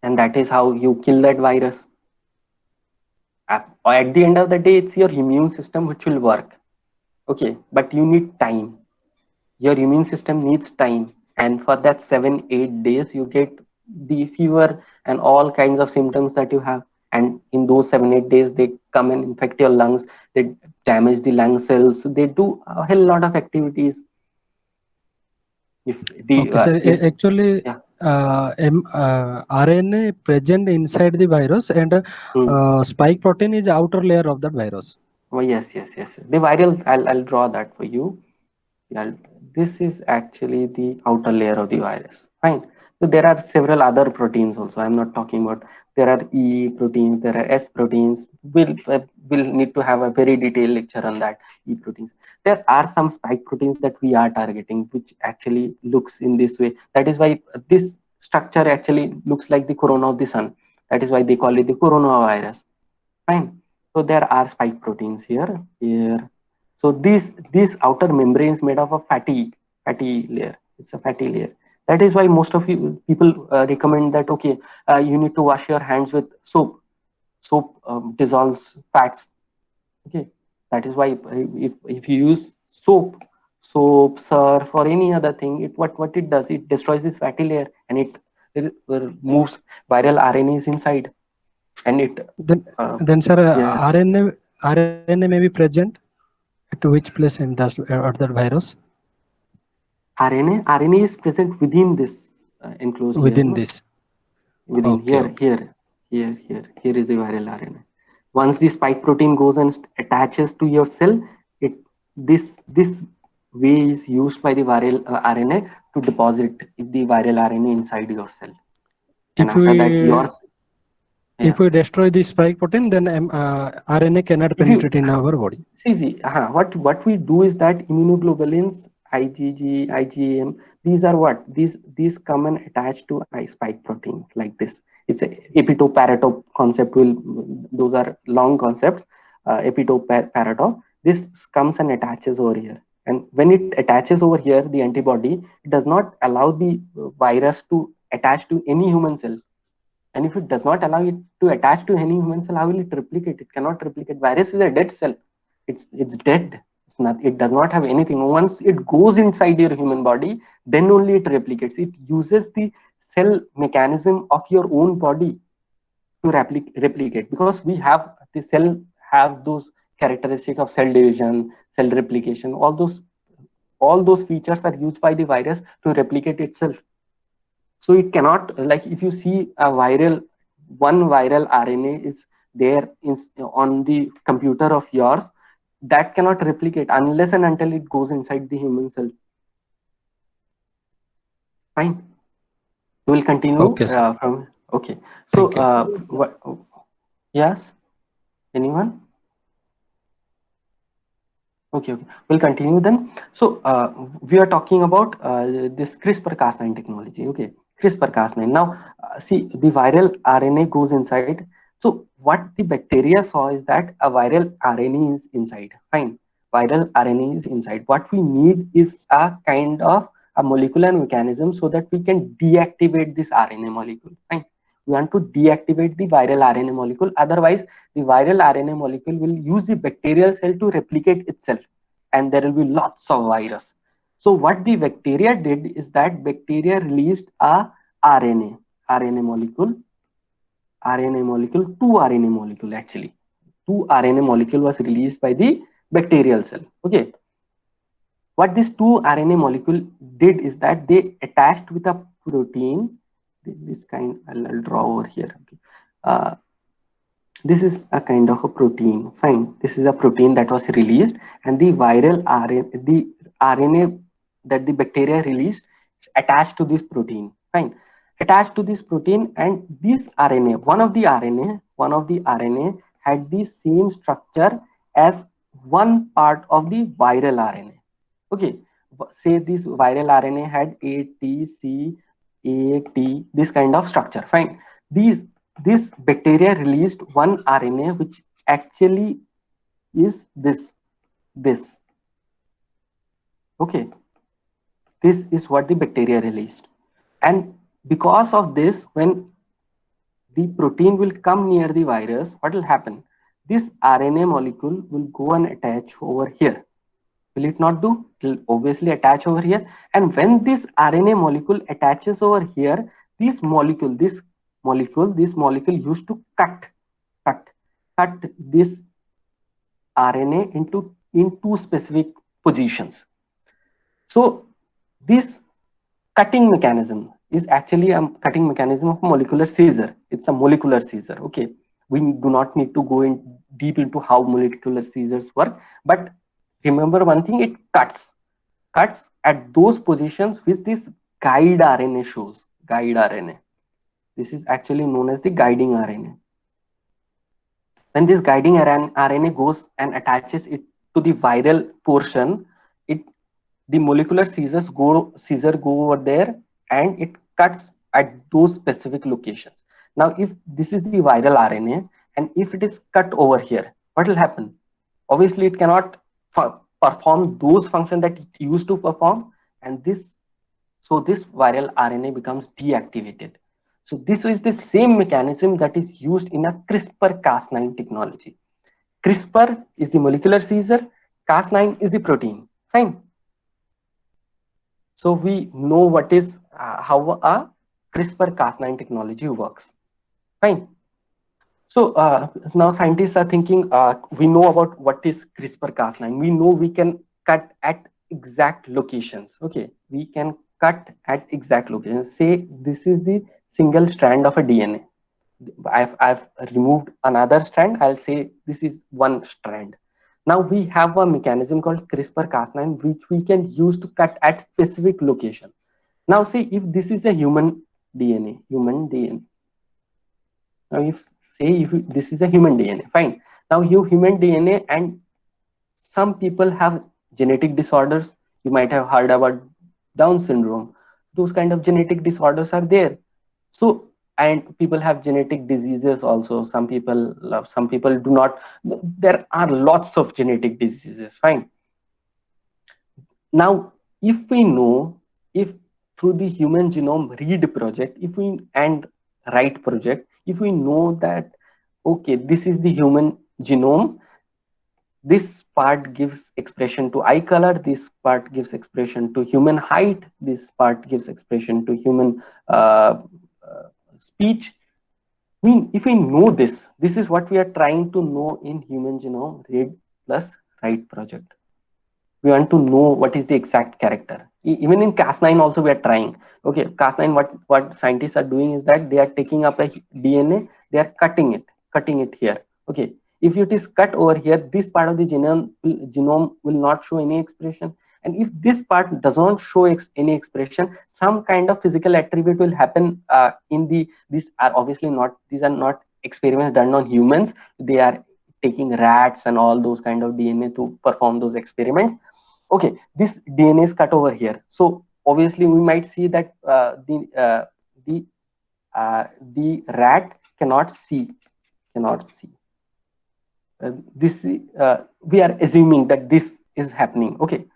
And that is how you kill that virus. At the end of the day, it's your immune system which will work. Okay, but you need time. Your immune system needs time, and for that 7-8 days you get the fever and all kinds of symptoms that you have. And in those 7-8 days they come and infect your lungs, they damage the lung cells, they do a hell lot of activities. If the
Okay, sir.
if
Actually,
Yeah.
RNA present inside the virus and
Hmm.
spike protein is outer layer of that virus.
Oh, yes, yes, yes, the viral, I'll draw that for you. Yeah, this is actually the outer layer of the virus. Fine. So there are several other proteins also. I'm not talking about. There are E proteins. There are S proteins. We'll need to have a very detailed lecture on that. E proteins. There are some spike proteins that we are targeting, which actually looks in this way. That is why this structure actually looks like the corona of the sun. That is why they call it the coronavirus. Fine. So there are spike proteins here. So this outer membrane is made of a fatty layer. It's a fatty layer. That is why most of you people recommend that, okay, you need to wash your hands with soap. Soap dissolves fats. Okay, that is why if you use soap, surf, or any other thing, what it does, it destroys this fatty layer, and it moves viral RNAs inside, and it
Then,
uh,
then sir,
yes.
RNA may be present at which place in that virus
RNA is present within this enclosed layer,
within
no?
this.
Within
Okay,
here,
okay.
here is the viral RNA. Once the spike protein goes and attaches to your cell, it this way is used by the viral RNA to deposit the viral RNA inside your cell, and
If
after that,
we
yours,
if
yeah.
we destroy the spike protein, then RNA cannot
If you
penetrate in our body.
what we do is that immunoglobulins, IgG, IgM, these are what these come and attach to spike protein like this. It's a epitope paratope concept. Will Those are long concepts. Epitope paratope. This comes and attaches over here, and when it attaches over here, the antibody, it does not allow the virus to attach to any human cell. And if it does not allow it to attach to any human cell, how will it replicate? It cannot replicate. Virus is a dead cell. It's dead. It's not. It does not have anything. Once it goes inside your human body, then only it replicates. It uses the cell mechanism of your own body to replicate, because we have the cell have those characteristics of cell division, cell replication. All those features are used by the virus to replicate itself. So it cannot, like, if you see one viral RNA is there on the computer of yours, that cannot replicate unless and until it goes inside the human cell. Fine. We will continue
Okay, sir.
from. Okay. So
Thank you.
yes, anyone? Okay. We'll continue then. So we are talking about this CRISPR-Cas9 technology. Okay, CRISPR-Cas9. Now, see, the viral RNA goes inside. So what the bacteria saw is that a viral RNA is inside. Fine, viral RNA is inside. What we need is a kind of a molecular mechanism so that we can deactivate this RNA molecule. Fine. We want to deactivate the viral RNA molecule. Otherwise, the viral RNA molecule will use the bacterial cell to replicate itself, and there will be lots of virus. So what the bacteria did is that bacteria released a RNA molecule, two RNA molecule actually. Two RNA molecule was released by the bacterial cell. Okay. What this two RNA molecule did is that they attached with a protein. This kind, I'll draw over here. Okay. This is a kind of a protein. Fine. This is a protein that was released, and the viral RNA, the RNA that the bacteria released, is attached to this protein. Fine. Attached to this protein, and this RNA, one of the RNA had the same structure as one part of the viral RNA. Okay. Say this viral RNA had A, T, C, A, T, this kind of structure. Fine. This bacteria released one RNA which actually is this. Okay, this is what the bacteria released, and because of this, when the protein will come near the virus, what will happen? This RNA molecule will go and attach over here. Will it not do? It will obviously attach over here, and when this RNA molecule attaches over here, this molecule used to cut this RNA in two specific positions. So this cutting mechanism is actually a cutting mechanism of molecular scissor. It's a molecular scissor. Okay, we do not need to go in deep into how molecular scissors work, but remember one thing: it cuts at those positions which this guide RNA shows. Guide RNA. This is actually known as the guiding RNA. When this guiding RNA goes and attaches it to the viral portion, the molecular scissors go over there, and it cuts at those specific locations. Now, if this is the viral RNA, and if it is cut over here, what will happen? Obviously, it cannot perform those functions that it used to perform, and this viral RNA becomes deactivated. So this is the same mechanism that is used in a CRISPR-Cas9 technology. CRISPR is the molecular scissor, Cas9 is the protein. Fine. So we know what is how a CRISPR-Cas9 technology works. Fine. So now scientists are thinking, we know about what is CRISPR-Cas9. We know we can cut at exact locations. Okay, we can cut at exact locations. Say this is the single strand of a DNA. I've removed another strand. I'll say this is one strand. Now we have a mechanism called CRISPR-Cas9 which we can use to cut at specific location. Now see, if this is a human DNA. Now if this is a human DNA, fine. Now human DNA, and some people have genetic disorders. You might have heard about Down syndrome. Those kind of genetic disorders are there. So, and people have genetic diseases also. Some people do not. There are lots of genetic diseases. Fine. Now, if we know, if through the Human Genome Read project, and Write project, if we know that, okay, this is the human genome, this part gives expression to eye color, this part gives expression to human height, this part gives expression to human speech. If we know this is what we are trying to know in Human Genome Read plus Write project. We want to know what is the exact character. Even in Cas9 also we are trying. Okay, Cas9, what scientists are doing is that they are taking up a DNA, they are cutting it here. Okay, if it is cut over here, this part of the genome will not show any expression. And if this part does not show any expression, some kind of physical attribute will happen these are not experiments done on humans. They are taking rats and all those kind of DNA to perform those experiments. Okay, this DNA is cut over here. So obviously we might see that the rat cannot see cannot see. We are assuming that this is happening. Okay.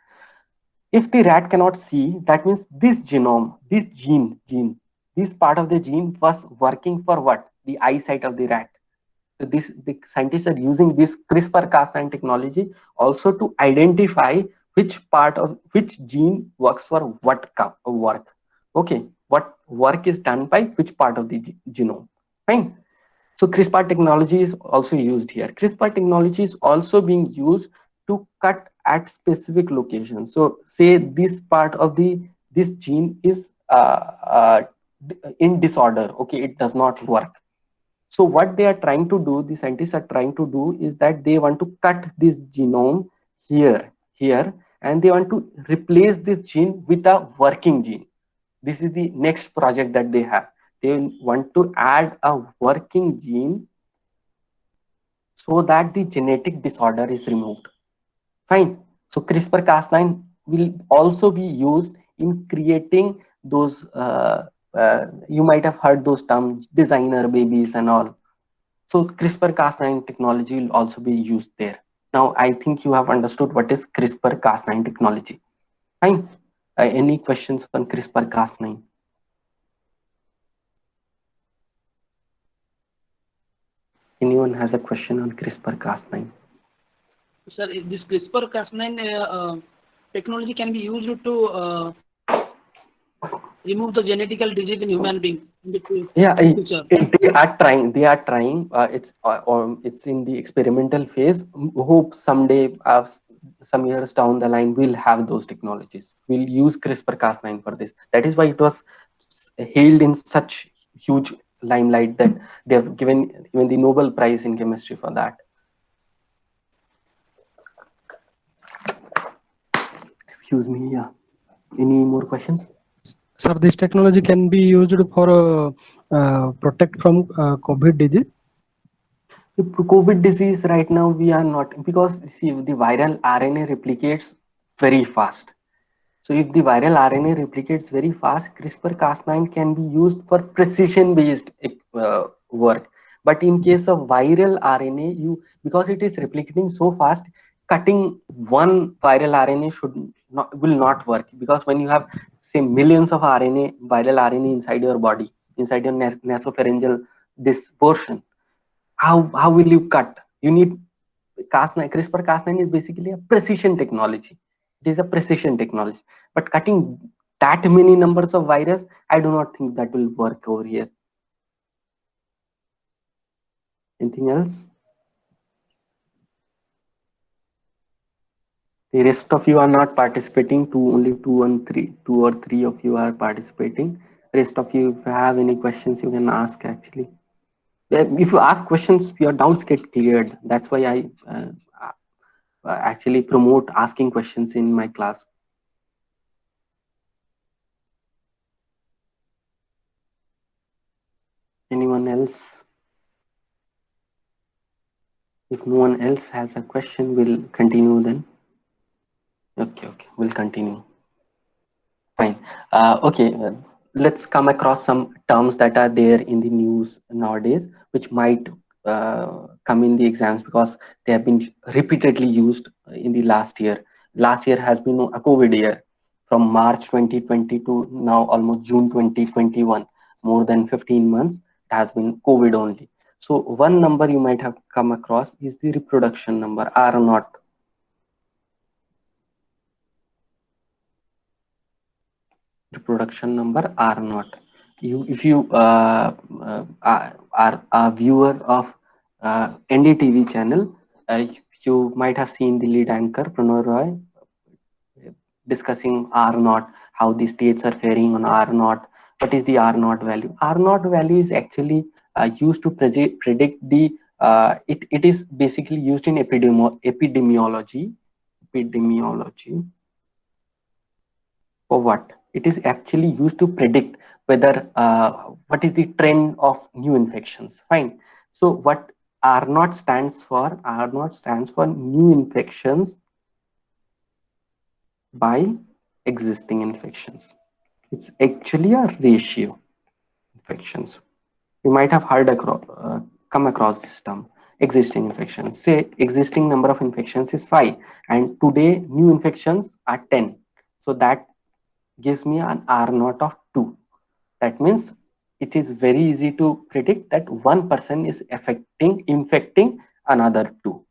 If the rat cannot see, that means this genome, this gene, this part of the gene was working for what? The eyesight of the rat. So the scientists are using this CRISPR-Cas9 technology also to identify which part of which gene works for what work. Okay, what work is done by which part of the genome. Fine. So CRISPR technology is also used here. CRISPR technology is also being used to cut at specific locations. So say this part of this gene is in disorder. Okay, it does not work. So what they are trying to do, the scientists are trying to do, is that they want to cut this genome here, and they want to replace this gene with a working gene. This is the next project that they have. They want to add a working gene so that the genetic disorder is removed. Fine. So CRISPR-Cas9 will also be used in creating those, you might have heard those terms, designer babies and all. So CRISPR-Cas9 technology will also be used there. Now, I think you have understood what is CRISPR-Cas9 technology. Fine. Any questions on CRISPR-Cas9? Anyone has a question on CRISPR-Cas9?
Sir, this CRISPR-Cas9 technology can be used to remove the genetical disease in human being in the future.
They are trying. It's in the experimental phase. Hope someday, some years down the line, we'll have those technologies. We'll use CRISPR-Cas9 for this. That is why it was hailed in such huge limelight that they have given even the Nobel Prize in chemistry for that. Excuse me. Yeah. Any more questions?
Sir, this technology can be used for protect from COVID disease.
The COVID disease right now we are not, because see, the viral RNA replicates very fast. So if the viral RNA replicates very fast, CRISPR-Cas9 can be used for precision-based work. But in case of viral RNA, because it is replicating so fast, cutting one viral RNA will not work, because when you have say millions of viral RNA inside your body, inside your nasopharyngeal this portion, how will you cut? You need Cas9. CRISPR-Cas9 is basically a precision technology. It is a precision technology, but cutting that many numbers of virus, I do not think that will work over here. Anything else? The rest of you are not participating. Only two or three of you are participating. Rest of you, if you have any questions, you can ask actually. If you ask questions, your doubts get cleared. That's why I actually promote asking questions in my class. Anyone else? If no one else has a question, we'll continue then. Okay, we'll continue. Fine. Okay, let's come across some terms that are there in the news nowadays, which might come in the exams because they have been repeatedly used in the last year. Last year has been a COVID year, from March 2020 to now almost June 2021. More than 15 months, it has been COVID only. So one number you might have come across is the reproduction number, R0. Reproduction number R0. If you are a viewer of NDTV channel, you might have seen the lead anchor Prannoy Roy discussing R0, how the states are faring on R0. What is the R0 value? R0 value is actually used to predict the it is basically used in epidemiology. For what? It is actually used to predict whether what is the trend of new infections. Fine. So what R0 stands for? R0 stands for new infections by existing infections. It's actually a ratio infections. You might have heard a come across this term, existing infections. Say existing number of infections is 5 and today new infections are 10. So that gives me an R naught of 2. That means it is very easy to predict that one person is infecting another 2.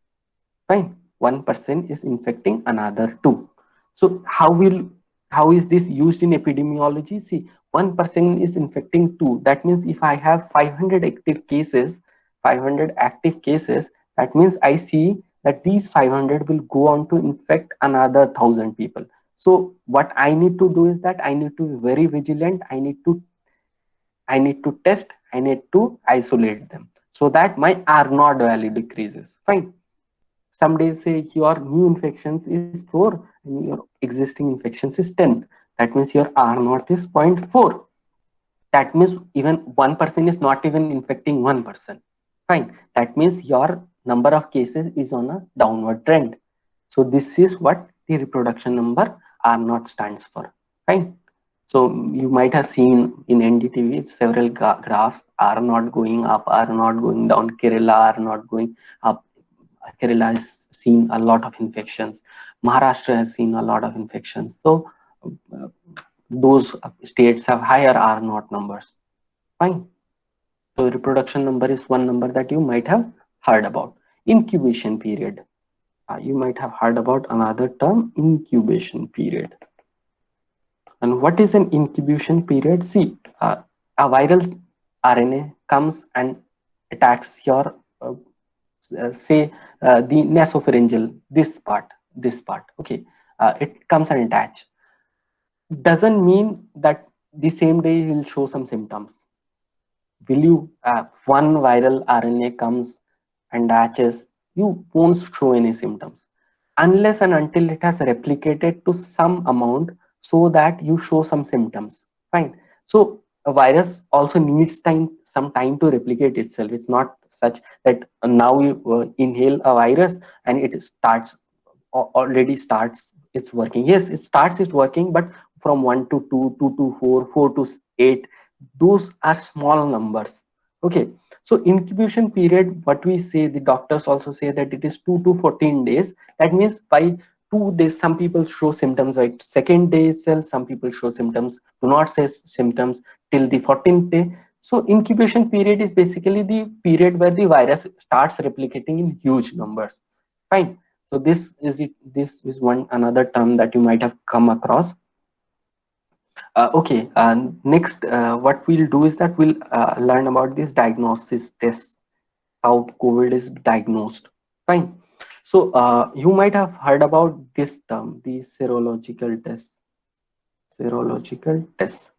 Fine. One person is infecting another 2. So how is this used in epidemiology? See, one person is infecting 2. That means if I have 500 active cases, that means I see that these 500 will go on to infect another 1,000 people. So what I need to do is that I need to be very vigilant. I need to test, I need to isolate them so that my R naught value decreases. Fine. Some days say your new infections is 4 and your existing infections is 10. That means your R naught is 0.4. That means even one person is not even infecting one person. Fine. That means your number of cases is on a downward trend. So this is what the reproduction number R naught stands for. Fine. So you might have seen in NDTV several graphs, R naught going up, R naught going down, Kerala R naught going up. Kerala has seen a lot of infections. Maharashtra has seen a lot of infections. So uh, those states have higher R naught numbers. Fine. So reproduction number is one number that you might have heard about. Incubation period. You might have heard about another term, incubation period. And what is an incubation period? See, a viral RNA comes and attacks your, say, the nasopharyngeal, this part. Okay, it comes and attach. Doesn't mean that the same day you will show some symptoms. Will you, one viral RNA comes and attaches, you won't show any symptoms unless and until it has replicated to some amount so that you show some symptoms. Fine. So a virus also needs some time to replicate itself. It's not such that now you inhale a virus and it already starts it's working. Yes, it starts its working, but from 1 to 2, 2 to 4, 4 to 8, those are small numbers. Okay. So incubation period, what we say, the doctors also say that it is 2 to 14 days. That means by 2 days, some people show symptoms right second day itself, some people show symptoms, do not say symptoms till the 14th day. So incubation period is basically the period where the virus starts replicating in huge numbers. Fine. So this is one another term that you might have come across. Okay, next what we'll do is that we'll learn about this diagnosis tests, how COVID is diagnosed. Fine. So you might have heard about this term, the serological tests. Serological tests.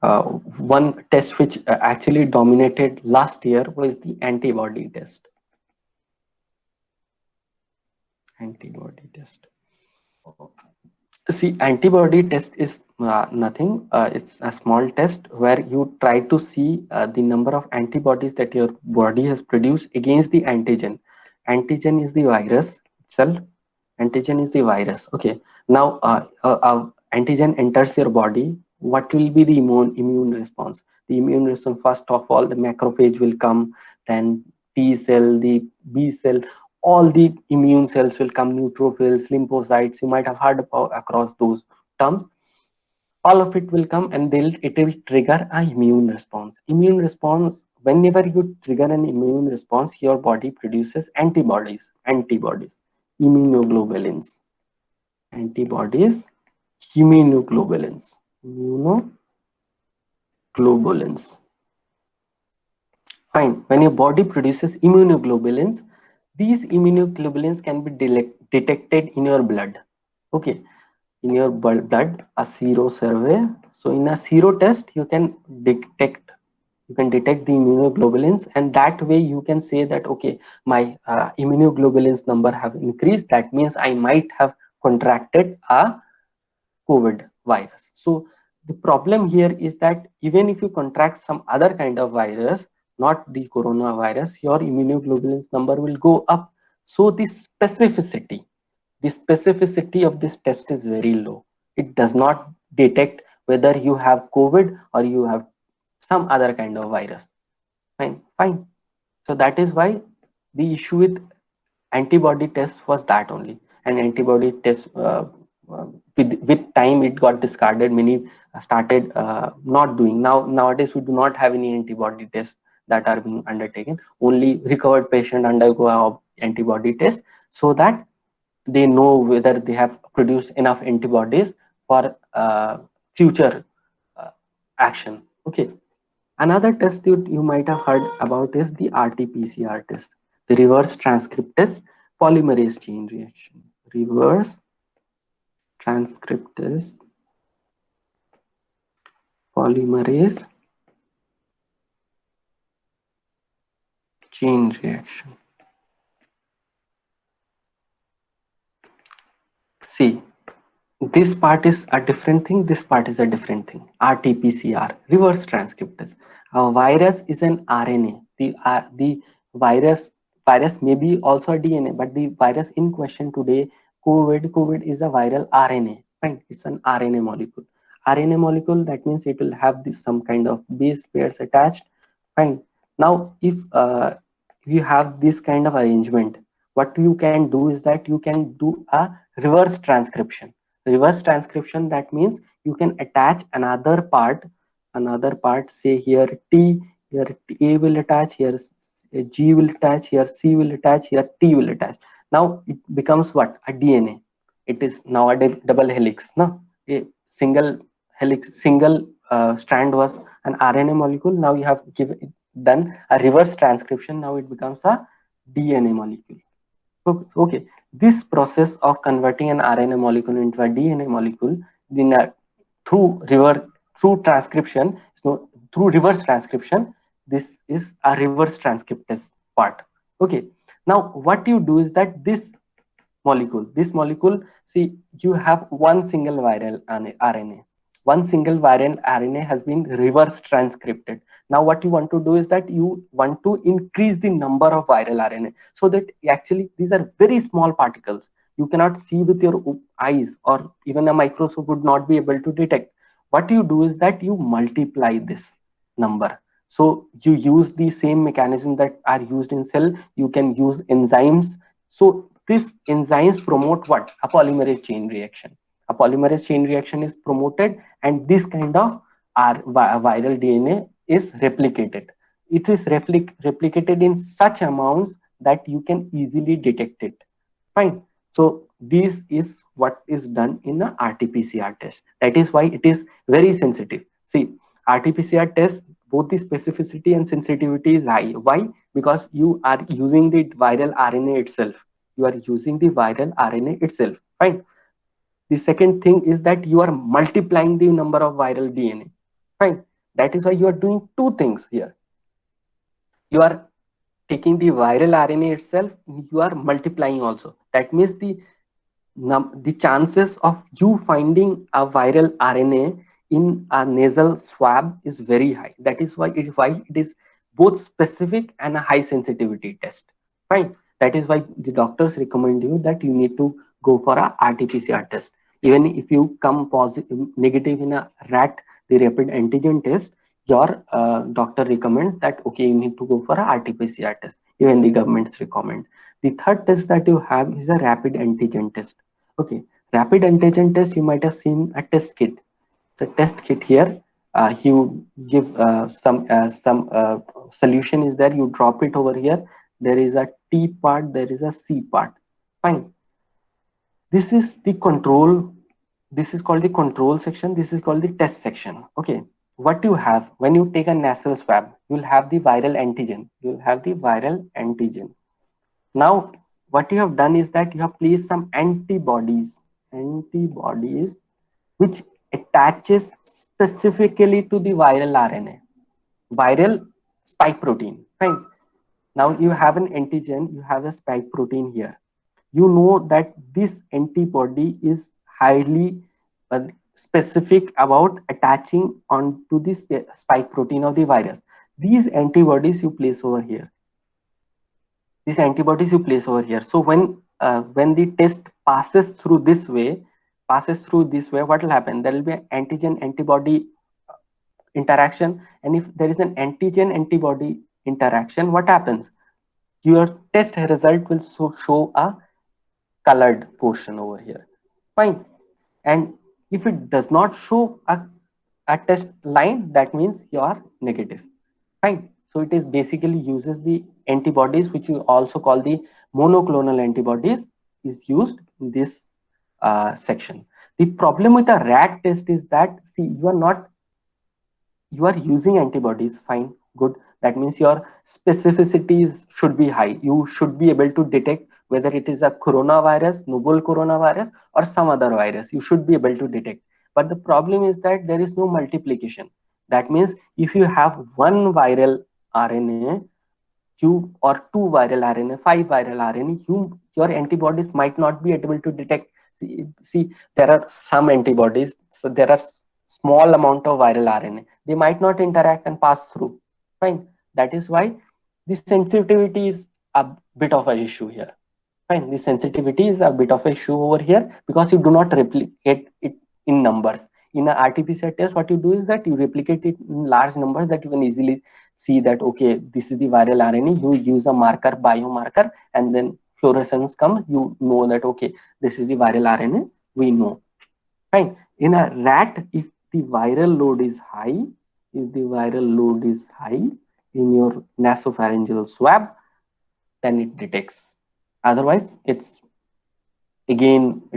One test which actually dominated last year was the antibody test. Antibody test. See, antibody test is nothing. It's a small test where you try to see the number of antibodies that your body has produced against the antigen. Antigen is the virus itself. Antigen is the virus. Okay. Now, antigen enters your body. What will be the immune response? The immune response, first of all, the macrophage will come, then T cell, the B cell, all the immune cells will come, neutrophils, lymphocytes. You might have heard about across those terms. All of it will come and it will trigger an immune response. Immune response, whenever you trigger an immune response, your body produces antibodies, immunoglobulins, antibodies, immunoglobulins. Fine. When your body produces immunoglobulins, these immunoglobulins can be detected in your blood. Okay. In your blood, a sero survey. So in a sero test, you can detect the immunoglobulins, and that way you can say that, okay, my immunoglobulins number have increased. That means I might have contracted a COVID virus. So the problem here is that even if you contract some other kind of virus, not the coronavirus, your immunoglobulins number will go up. So the specificity of this test is very low. It does not detect whether you have COVID or you have some other kind of virus. Fine. So that is why the issue with antibody test was that only. And antibody test with time it got discarded. Many started not doing. Nowadays we do not have any antibody tests that are being undertaken. Only recovered patient undergo a antibody test, so that they know whether they have produced enough antibodies for future uh, action. Okay. Another test you might have heard about is the RT-PCR test, the reverse transcriptase polymerase chain reaction. Reverse transcriptase polymerase chain reaction. See, this part is a different thing, this part is a different thing. RT-PCR, reverse transcriptase. A virus is an RNA. The virus may be also a DNA, but the virus in question today, COVID is a viral RNA. Fine, it's an RNA molecule. RNA molecule, that means it will have this some kind of base pairs attached. Fine. Now, if you have this kind of arrangement, what you can do is that you can do a reverse transcription. Reverse transcription, that means you can attach another part, say here T, here A will attach, here G will attach, here C will attach, here T will attach. Now it becomes what? A DNA. It is now a double helix. No, a single helix, single strand was an RNA molecule. Now you have done a reverse transcription. Now it becomes a DNA molecule. Okay, this process of converting an RNA molecule into a DNA molecule through transcription, so through reverse transcription, this is a reverse transcriptase part. Okay, now what you do is that this molecule, see, you have one single viral RNA. One single viral RNA has been reverse transcripted. Now what you want to do is that you want to increase the number of viral RNA, so that actually these are very small particles. You cannot see with your eyes, or even a microscope would not be able to detect. What you do is that you multiply this number. So you use the same mechanism that are used in cell. You can use enzymes. So these enzymes promote what? A polymerase chain reaction. A polymerase chain reaction is promoted, and this kind of viral DNA is replicated. It is replicated in such amounts that you can easily detect it. Fine. So this is what is done in a RT-PCR test. That is why it is very sensitive. See, RT-PCR test, both the specificity and sensitivity is high. Why? Because you are using the viral RNA itself. You are using the viral RNA itself. Fine. The second thing is that you are multiplying the number of viral DNA. Fine. That is why you are doing two things here. You are taking the viral RNA itself, you are multiplying also. That means the chances of you finding a viral RNA in a nasal swab is very high. That is why it is both specific and a high sensitivity test. Fine. That is why the doctors recommend you that you need to go for a RT-PCR test. Even if you come negative in a rat, the rapid antigen test, your doctor recommends that, okay, you need to go for a RT-PCR test. Even the governments recommend. The third test that you have is a rapid antigen test. Okay, rapid antigen test, you might have seen a test kit. It's a test kit here. You give some solution is there. You drop it over here. There is a T part. There is a C part. Fine. This is the control. This is called the control section. This is called the test section. Okay. What you have when you take a nasal swab, you'll have the viral antigen. You'll have the viral antigen. Now, what you have done is that you have placed some antibodies, which attaches specifically to the viral RNA, viral spike protein. Fine. Now you have an antigen, you have a spike protein here. You know that this antibody is highly specific about attaching onto the spike protein of the virus. These antibodies you place over here. These antibodies you place over here. So when the test passes through this way, what will happen? There will be an antigen antibody interaction, and if there is an antigen antibody interaction, what happens? Your test result will show a colored portion over here. Fine. And if it does not show a test line, that means you are negative. Fine. So it is basically uses the antibodies, which you also call the monoclonal antibodies, is used in this section. The problem with a rat test is that, see, you are using antibodies, fine, good. That means your specificities should be high. You should be able to detect whether it is a coronavirus, novel coronavirus, or some other virus. You should be able to detect. But the problem is that there is no multiplication. That means if you have one viral RNA, or two viral RNA, five viral RNA, your antibodies might not be able to detect. See, there are some antibodies, so there are small amount of viral RNA. They might not interact and pass through. Fine. That is why the sensitivity is a bit of an issue here. Fine. The sensitivity is a bit of an issue over here because you do not replicate it in numbers. In a RT-PCR test, what you do is that you replicate it in large numbers that you can easily see that, okay, this is the viral RNA. You use a marker, biomarker, and then fluorescence come. You know that, okay, this is the viral RNA. We know. Fine. In a rat, if the viral load is high, in your nasopharyngeal swab, then it detects. Otherwise, it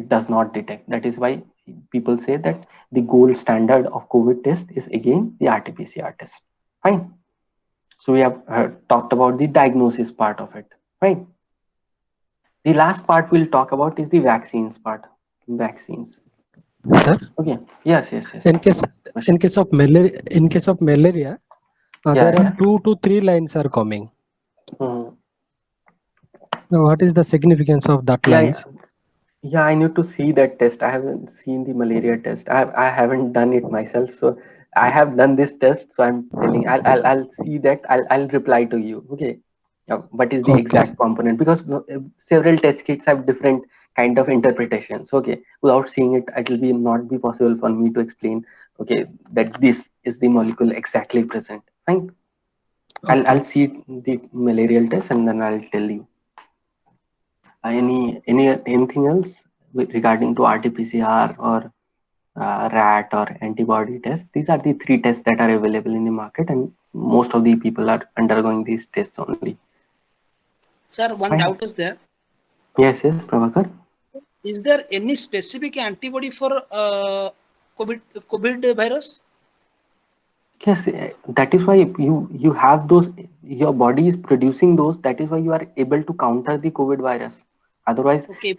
does not detect. That is why people say that the gold standard of COVID test is again the RT-PCR test. Fine. So we have talked about the diagnosis part of it. Fine. The last part we'll talk about is the vaccines part. Vaccines.
Sir?
Okay. Yes.
In case of malaria, there are 2 to 3 lines are coming.
Hmm.
Now, what is the significance of that lines?
Yeah, I need to see that test. I haven't seen the malaria test. I haven't done it myself. So I have done this test. So I'm telling. I'll see that. I'll reply to you. Okay. What is the exact component? Because several test kits have different kind of interpretations. Okay. Without seeing it, it will not be possible for me to explain. Okay, that this is the molecule exactly present. Fine. I'll see the malarial test and then I'll tell you. Anything else regarding to RT-PCR or rat or antibody tests? These are the 3 tests that are available in the market, and most of the people are undergoing these tests only.
Sir, one doubt is there.
Yes, Prabhakar.
Is there any specific antibody for COVID virus?
Yes, that is why you have those. Your body is producing those. That is why you are able to counter the COVID virus. Otherwise,
okay,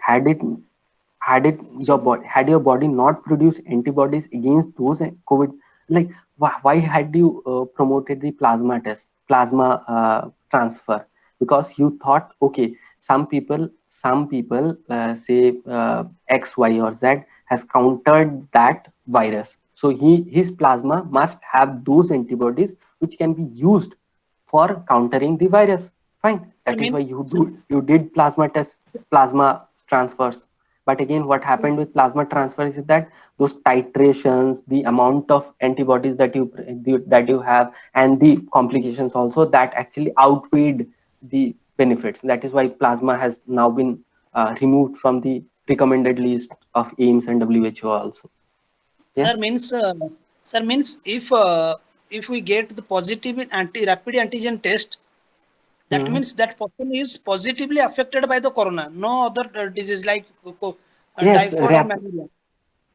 had your body not produced antibodies against those COVID, like why had you promoted the plasma test, plasma transfer? Because you thought, okay, some people say X, Y, or Z has countered that virus, so his plasma must have those antibodies which can be used for countering the virus. Fine, that is why you did plasma test, plasma transfers. But again, what happened with plasma transfers is that those titrations, the amount of antibodies that you have, and the complications also, that actually outweighed the benefits. That is why plasma has now been removed from the recommended list of AIMS and WHO also.
Yes? Sir, means if we get the positive rapid antigen test, that means that person is positively affected by the corona, no other disease like typhoid or malaria.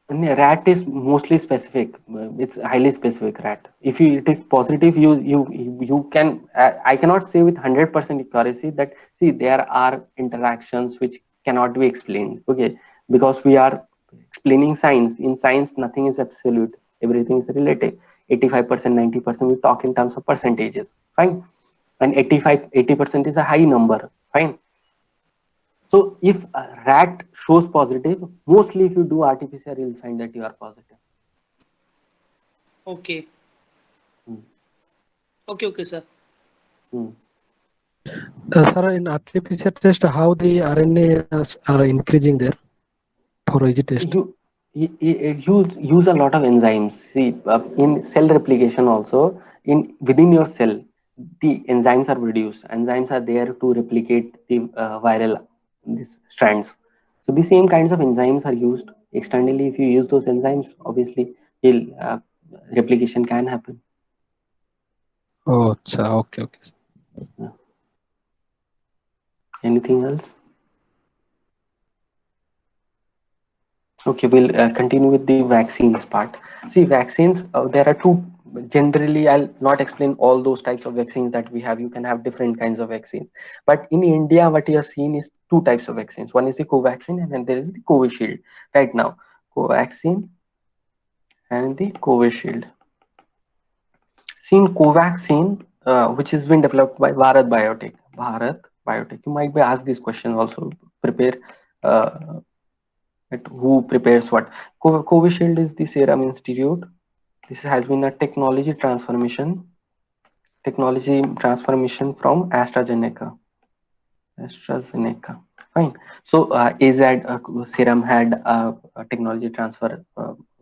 Rat is mostly specific. It's highly specific rat. If it is positive, you can. I cannot say with 100% accuracy that, see, there are interactions which cannot be explained. Okay, because we are explaining science. In science, nothing is absolute. Everything is relative. 85%, 90%. We talk in terms of percentages. Fine, and 80% is a high number. Fine. So if a rat shows positive, mostly if you do RT-PCR, you'll find that you are positive.
Okay. Okay, sir.
Sir, in RT-PCR test, how the RNA are increasing there for EG test?
You use a lot of enzymes. See, in cell replication also, within your cell, the enzymes are produced. Enzymes are there to replicate the viral these strands. So the same kinds of enzymes are used externally. If you use those enzymes, obviously, replication can happen.
Oh, okay, okay.
Yeah. Anything else? Okay, we'll continue with the vaccines part. See, vaccines, there are two. Generally, I'll not explain all those types of vaccines that we have. You can have different kinds of vaccines. But in India, what you have seen is two types of vaccines. One is the Covaxin, and then there is the Covishield. Right now, Covaxin and the Covishield. Seen Covaxin, which has been developed by Bharat Biotech. Bharat Biotech. You might be asked this question also. Prepare. Uh, who prepares what? Covishield is the Serum Institute. This has been a technology transformation from AstraZeneca. AstraZeneca. Fine. So AZ Serum had a technology transfer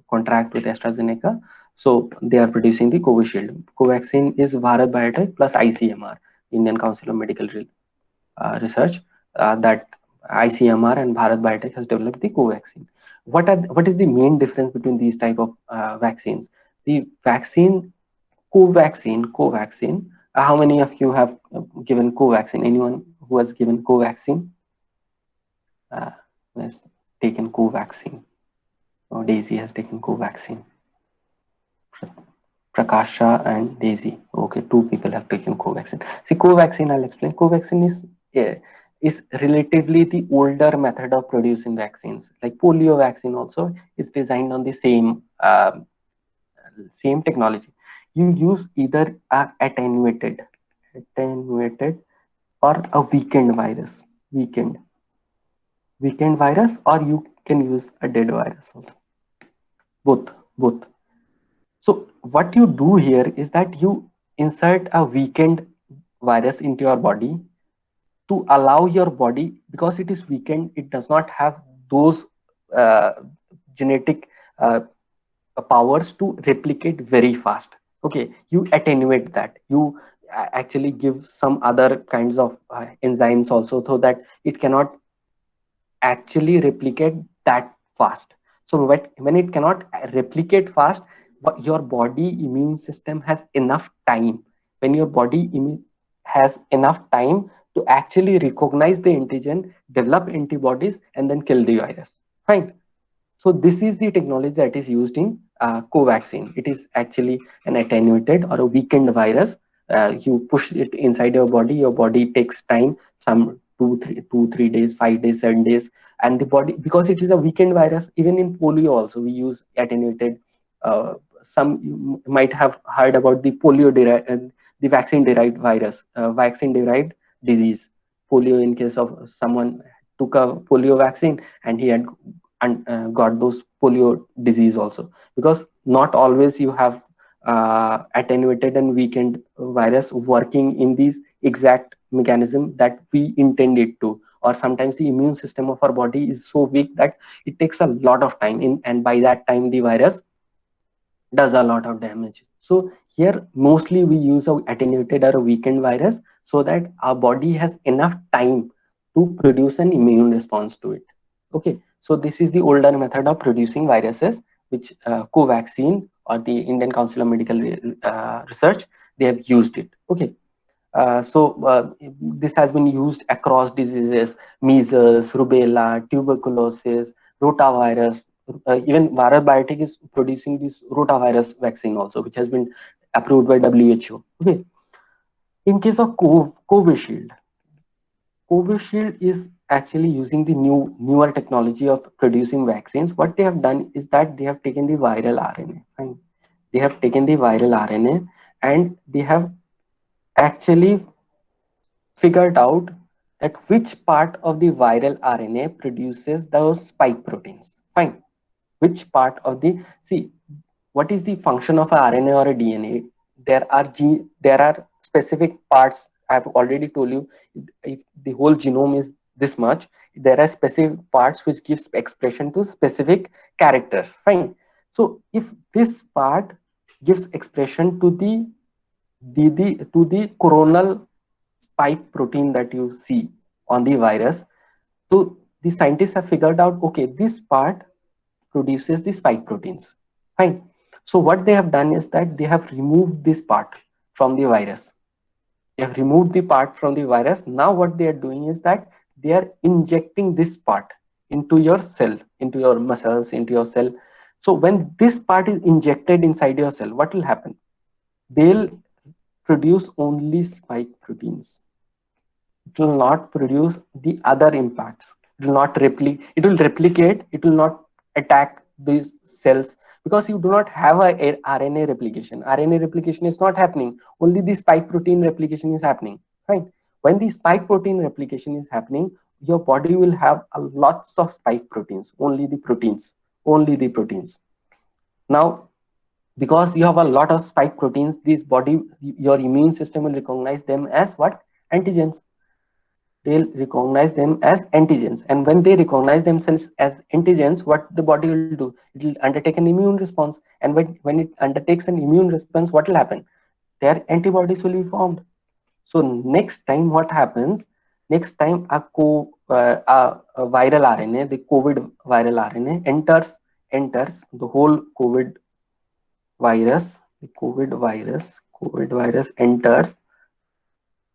contract with AstraZeneca. So they are producing the Covishield. Covaxin is Bharat Biotech plus ICMR, Indian Council of Medical Research. That ICMR and Bharat Biotech has developed the Covaxin. What is the main difference between these type of vaccines? The vaccine Covaxin. How many of you have given Covaxin? Anyone who has given Covaxin? Who has taken Covaxin? Oh, Daisy has taken Covaxin. Prakasha and Daisy. Okay, two people have taken Covaxin. See, Covaxin, I'll explain. Covaxin is relatively the older method of producing vaccines. Like polio vaccine also is designed on the same technology. You use either a attenuated or a weakened virus, or you can use a dead virus also. Both. So what you do here is that you insert a weakened virus into your body to allow your body, because it is weakened, it does not have those uh, genetic powers to replicate very fast. Okay, you attenuate that. You actually give some other kinds of enzymes also, so that it cannot actually replicate that fast. So when it cannot replicate fast, your body immune system has enough time. When your body has enough time to actually recognize the antigen, develop antibodies, and then kill the virus. Fine. So this is the technology that is used in Covaxin. It is actually an attenuated or a weakened virus. You push it inside your body. Your body takes time, some 3 days, 5 days, 7 days, and the body, because it is a weakened virus. Even in polio also we use attenuated. Some you might have heard about the polio derived, the vaccine derived virus, vaccine derived disease, polio. In case of someone took a polio vaccine and he had and got those polio disease also, because not always you have attenuated and weakened virus working in these exact mechanism that we intend it to, or sometimes the immune system of our body is so weak that it takes a lot of time in, and by that time the virus does a lot of damage. So here mostly we use a attenuated or a weakened virus, so that our body has enough time to produce an immune response to it. Okay, so this is the older method of producing viruses, which Covaxin or the Indian Council of Medical Research, they have used it. Okay, this has been used across diseases: measles, rubella, tuberculosis, rotavirus. Even Bharat Biotech is producing this rotavirus vaccine also, which has been approved by WHO. Okay. In case of Covishield, Covishield is actually using the newer technology of producing vaccines. What they have done is that they have taken the viral RNA. Fine. They have taken the viral RNA and they have actually figured out that which part of the viral RNA produces those spike proteins. Fine. Which part of the, see, what is the function of a RNA or a DNA? There are specific parts. I've already told you, if the whole genome is this much, there are specific parts which gives expression to specific characters. Fine. So if this part gives expression to the to the coronal spike protein that you see on the virus. So the scientists have figured out, okay, this part produces the spike proteins. Fine. So what they have done is that they have removed this part from the virus. They have removed the part from the virus. Now what they are doing is that they are injecting this part into your cell, into your muscles, into your cell. So when this part is injected inside your cell, what will happen? They'll produce only spike proteins. It will not produce the other impacts. It will not replicate. It will replicate. It will not attack these cells because you do not have a RNA replication. RNA replication is not happening. Only the spike protein replication is happening. Right? When the spike protein replication is happening, your body will have lots of spike proteins. Only the proteins. Only the proteins. Now, because you have a lot of spike proteins, this body, your immune system will recognize them as what? Antigens. They'll recognize them as antigens, and when they recognize themselves as antigens, what the body will do, it will undertake an immune response, and when it undertakes an immune response, what will happen? Their antibodies will be formed. So next time what happens, next time a viral RNA, the COVID viral RNA enters the whole COVID virus, the COVID virus enters,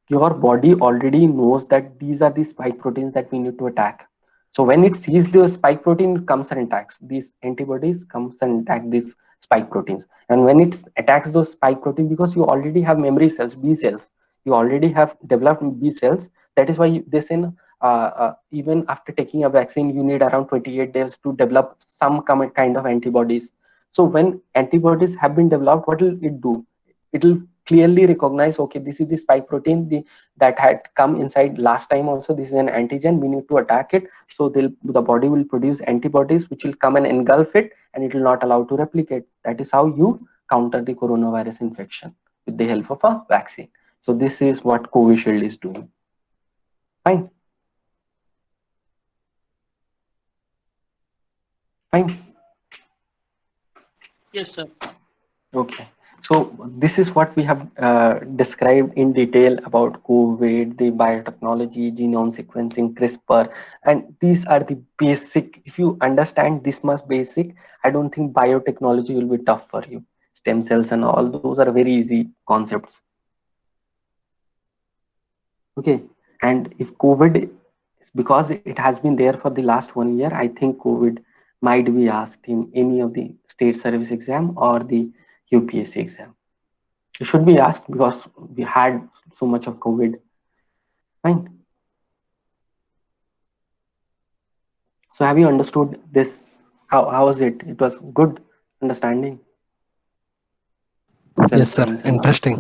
your body already knows that these are the spike proteins that we need to attack. So when it sees the spike protein, it comes and attacks. These antibodies comes and attack these spike proteins. And when it attacks those spike proteins, because you already have memory cells, B cells, you already have developed B cells. That is why they say even after taking a vaccine, you need around 28 days to develop some kind of antibodies. So when antibodies have been developed, what will it do? It will clearly recognize, okay, this is the spike protein that had come inside last time also. This is an antigen, we need to attack it. So the body will produce antibodies which will come and engulf it, and it will not allow to replicate. That is how you counter the coronavirus infection, with the help of a vaccine. So this is what Covishield is doing. Fine. Fine.
Yes, sir.
Okay. So this is what we have described in detail about COVID, the biotechnology, genome sequencing, CRISPR, and these are the basic. If you understand this much basic, I don't think biotechnology will be tough for you. Stem cells and all those are very easy concepts. Okay, and if COVID, because it has been there for the last 1 year, I think COVID might be asked in any of the state service exam or the UPSC exam. It should be asked because we had so much of COVID. Fine. So have you understood this? How was it? It was good understanding. Cell
Yes, sir.
science and all.
Interesting.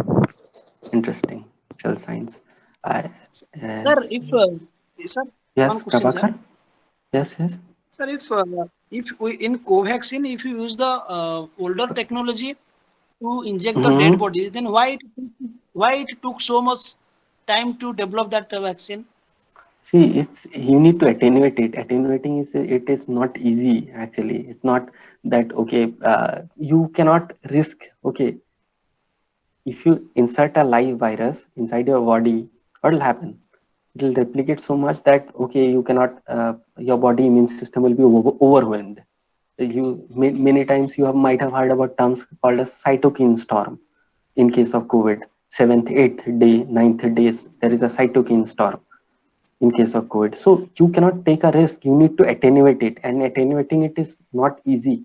Interesting. Cell science.
Sir, if sir,
Yes,
one question, sir.
Prabhakar. Yes, yes.
Sir, if we in Covaxin, if you use the older technology to inject the dead body, then why it took so much time to develop that vaccine?
See, it's you need to attenuate it. Attenuating it is not easy actually. It's not that okay. You cannot risk. Okay, if you insert a live virus inside your body, what will happen? It will replicate so much that okay, you cannot. Your body immune system will be overwhelmed. Many times you might have heard about terms called as cytokine storm. In case of COVID, seventh, eighth day, ninth days, there is a cytokine storm in case of COVID. So you cannot take a risk. You need to attenuate it, and attenuating it is not easy.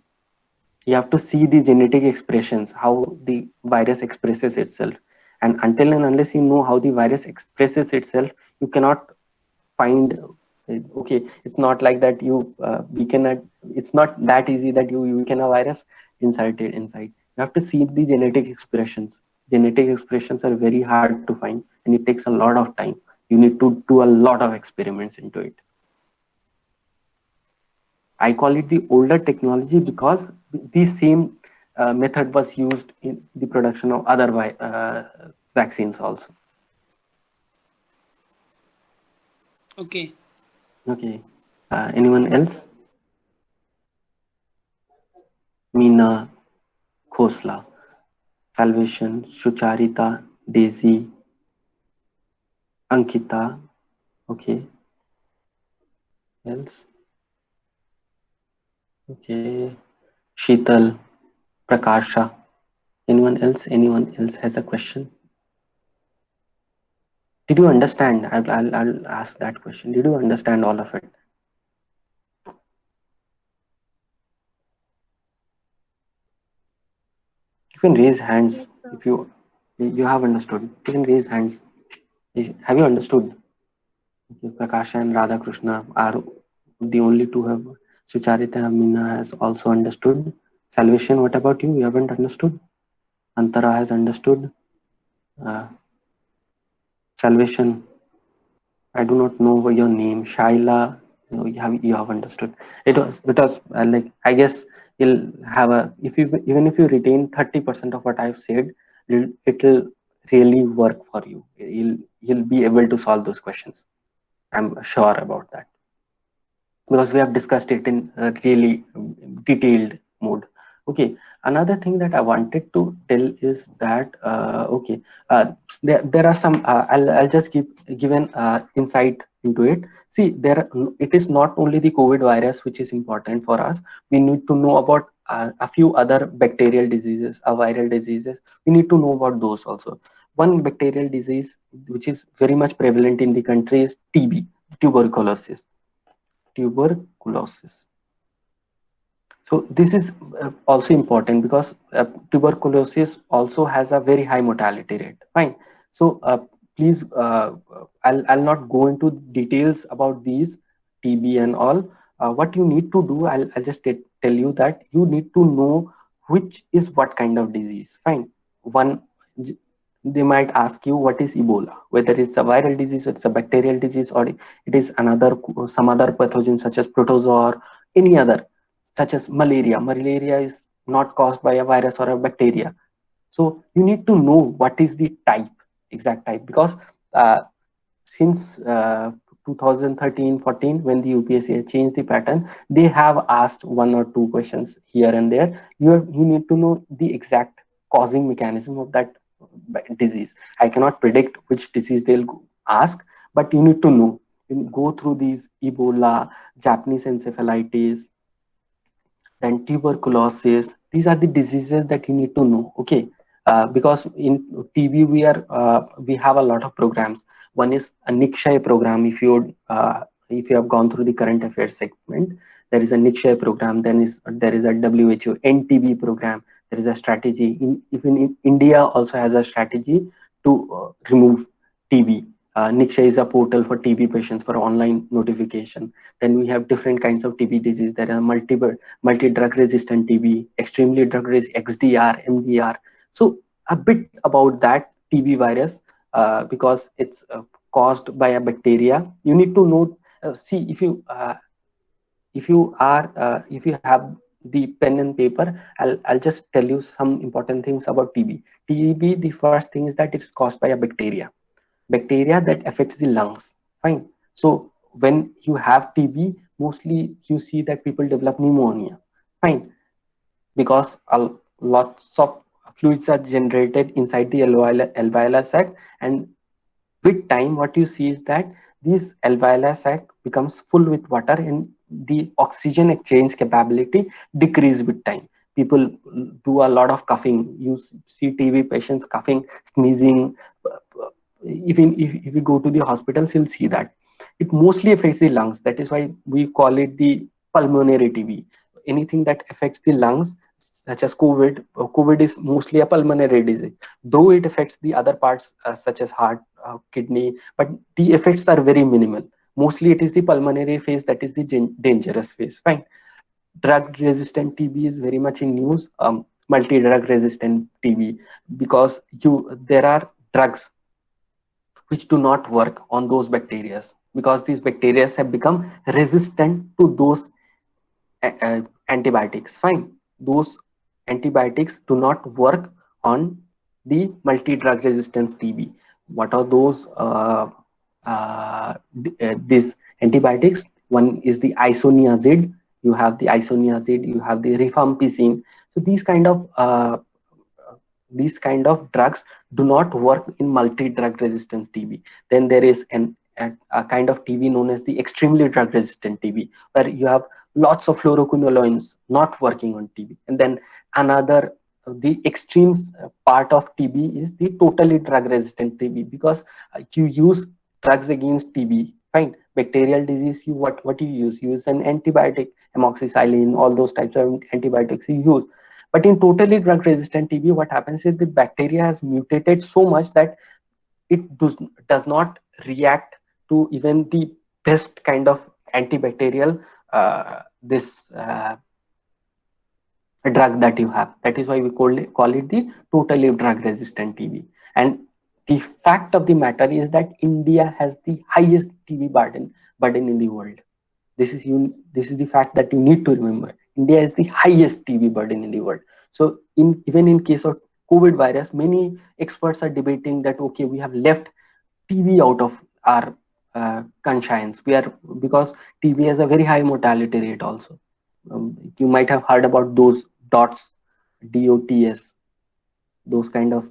You have to see the genetic expressions, how the virus expresses itself. And until and unless you know how the virus expresses itself, you cannot find, okay, it's not like that we cannot, it's not that easy that you weaken a virus, insert it inside. You have to see the genetic expressions. Genetic expressions are very hard to find, and it takes a lot of time. You need to do a lot of experiments into it. I call it the older technology because the same method was used in the production of other vaccines also.
Okay.
Okay. Anyone else? Meena Khosla, Salvation, Sucharita, Daisy, Ankita, okay, else, okay, Sheetal, Prakasha. Anyone else? Anyone else has a question? Did you understand? I'll ask that question. Did you understand all of it? You can raise hands
Yes, sir.
if you have understood. You can raise hands. Have you understood? Okay, Prakasha and Radha Krishna are the only two have. Sucharita Meena has also understood. Salvation, what about you? You haven't understood? Antara has understood. Uh, Salvation, I do not know your name. Shaila, you have understood. It was like, I guess you'll have a, if you, even if you retain 30% of what I've said, it'll really work for you. You'll be able to solve those questions. I'm sure about that, because we have discussed it in a really detailed mode. Okay, another thing that I wanted to tell is that okay, there are some I'll just give an insight into it. See, it is not only the COVID virus which is important for us. We need to know about a few other bacterial diseases, viral diseases. We need to know about those also. One bacterial disease which is very much prevalent in the country is TB, tuberculosis. Tuberculosis. So this is also important because tuberculosis also has a very high mortality rate. Fine. So please, I'll not go into details about these TB and all. What you need to do, I'll just tell you that you need to know which is what kind of disease. Fine. One, they might ask you what is Ebola, whether it's a viral disease or it's a bacterial disease, or it is another some other pathogen such as protozoa, any other, such as malaria. Malaria is not caused by a virus or a bacteria. So you need to know what is the type, exact type, because since 2013-14, when the UPSC changed the pattern, they have asked one or two questions here and there. You need to know the exact causing mechanism of that disease. I cannot predict which disease they'll ask, but you need to know. You go through these Ebola, Japanese encephalitis, then tuberculosis. These are the diseases that you need to know. Okay, because in TB we have a lot of programs. One is a Nikshay program. If you have gone through the current affairs segment, there is a Nikshay program. Then there is a WHO NTB program. There is a strategy. Even in India also has a strategy to remove TB. Nikshay is a portal for TB patients for online notification. Then we have different kinds of TB disease. There are multi-drug resistant TB, extremely drug resistant XDR, MDR. So a bit about that TB virus, because it's caused by a bacteria. You need to know. See, if you have the pen and paper, I'll just tell you some important things about TB. TB, the first thing is that it's caused by a bacteria that affects the lungs. Fine. So when you have TB, mostly you see that people develop pneumonia. Fine. Because lots of fluids are generated inside the alveolar sac, and with time what you see is that this alveolar sac becomes full with water, and the oxygen exchange capability decrease with time. People do a lot of coughing. You see TB patients coughing, sneezing. Even if you go to the hospitals, you'll see that it mostly affects the lungs. That is why we call it the pulmonary TB. Anything that affects the lungs, such as COVID is mostly a pulmonary disease, though it affects the other parts such as heart, kidney, but the effects are very minimal. Mostly it is the pulmonary phase that is the dangerous phase. Fine. Drug resistant TB is very much in news. Multi-drug resistant TB, because there are drugs which do not work on those bacteria, because these bacteria have become resistant to those antibiotics. Fine. Those antibiotics do not work on the multi-drug resistance TB. What are those these antibiotics? One is the isoniazid. You have the isoniazid, you have the rifampicin. So these kind of these kind of drugs do not work in multi-drug resistance TB. Then there is a kind of TB known as the extremely drug resistant TB, where you have lots of fluoroquinolones not working on TB. And then another, the extremes part of TB is the totally drug resistant TB, because you use drugs against TB, fine. Bacterial disease, what you use an antibiotic, amoxicillin, all those types of antibiotics you use. But in totally drug resistant TB, what happens is the bacteria has mutated so much that it does not react to even the best kind of antibacterial this drug that you have. That is why we call it the totally drug resistant TB. And the fact of the matter is that India has the highest TB burden in the world. This is the fact that you need to remember. India is the highest TB burden in the world. So even in case of COVID virus, many experts are debating that, okay, we have left TB out of our conscience. Because TB has a very high mortality rate also. You might have heard about those DOTS, DOTS, those kind of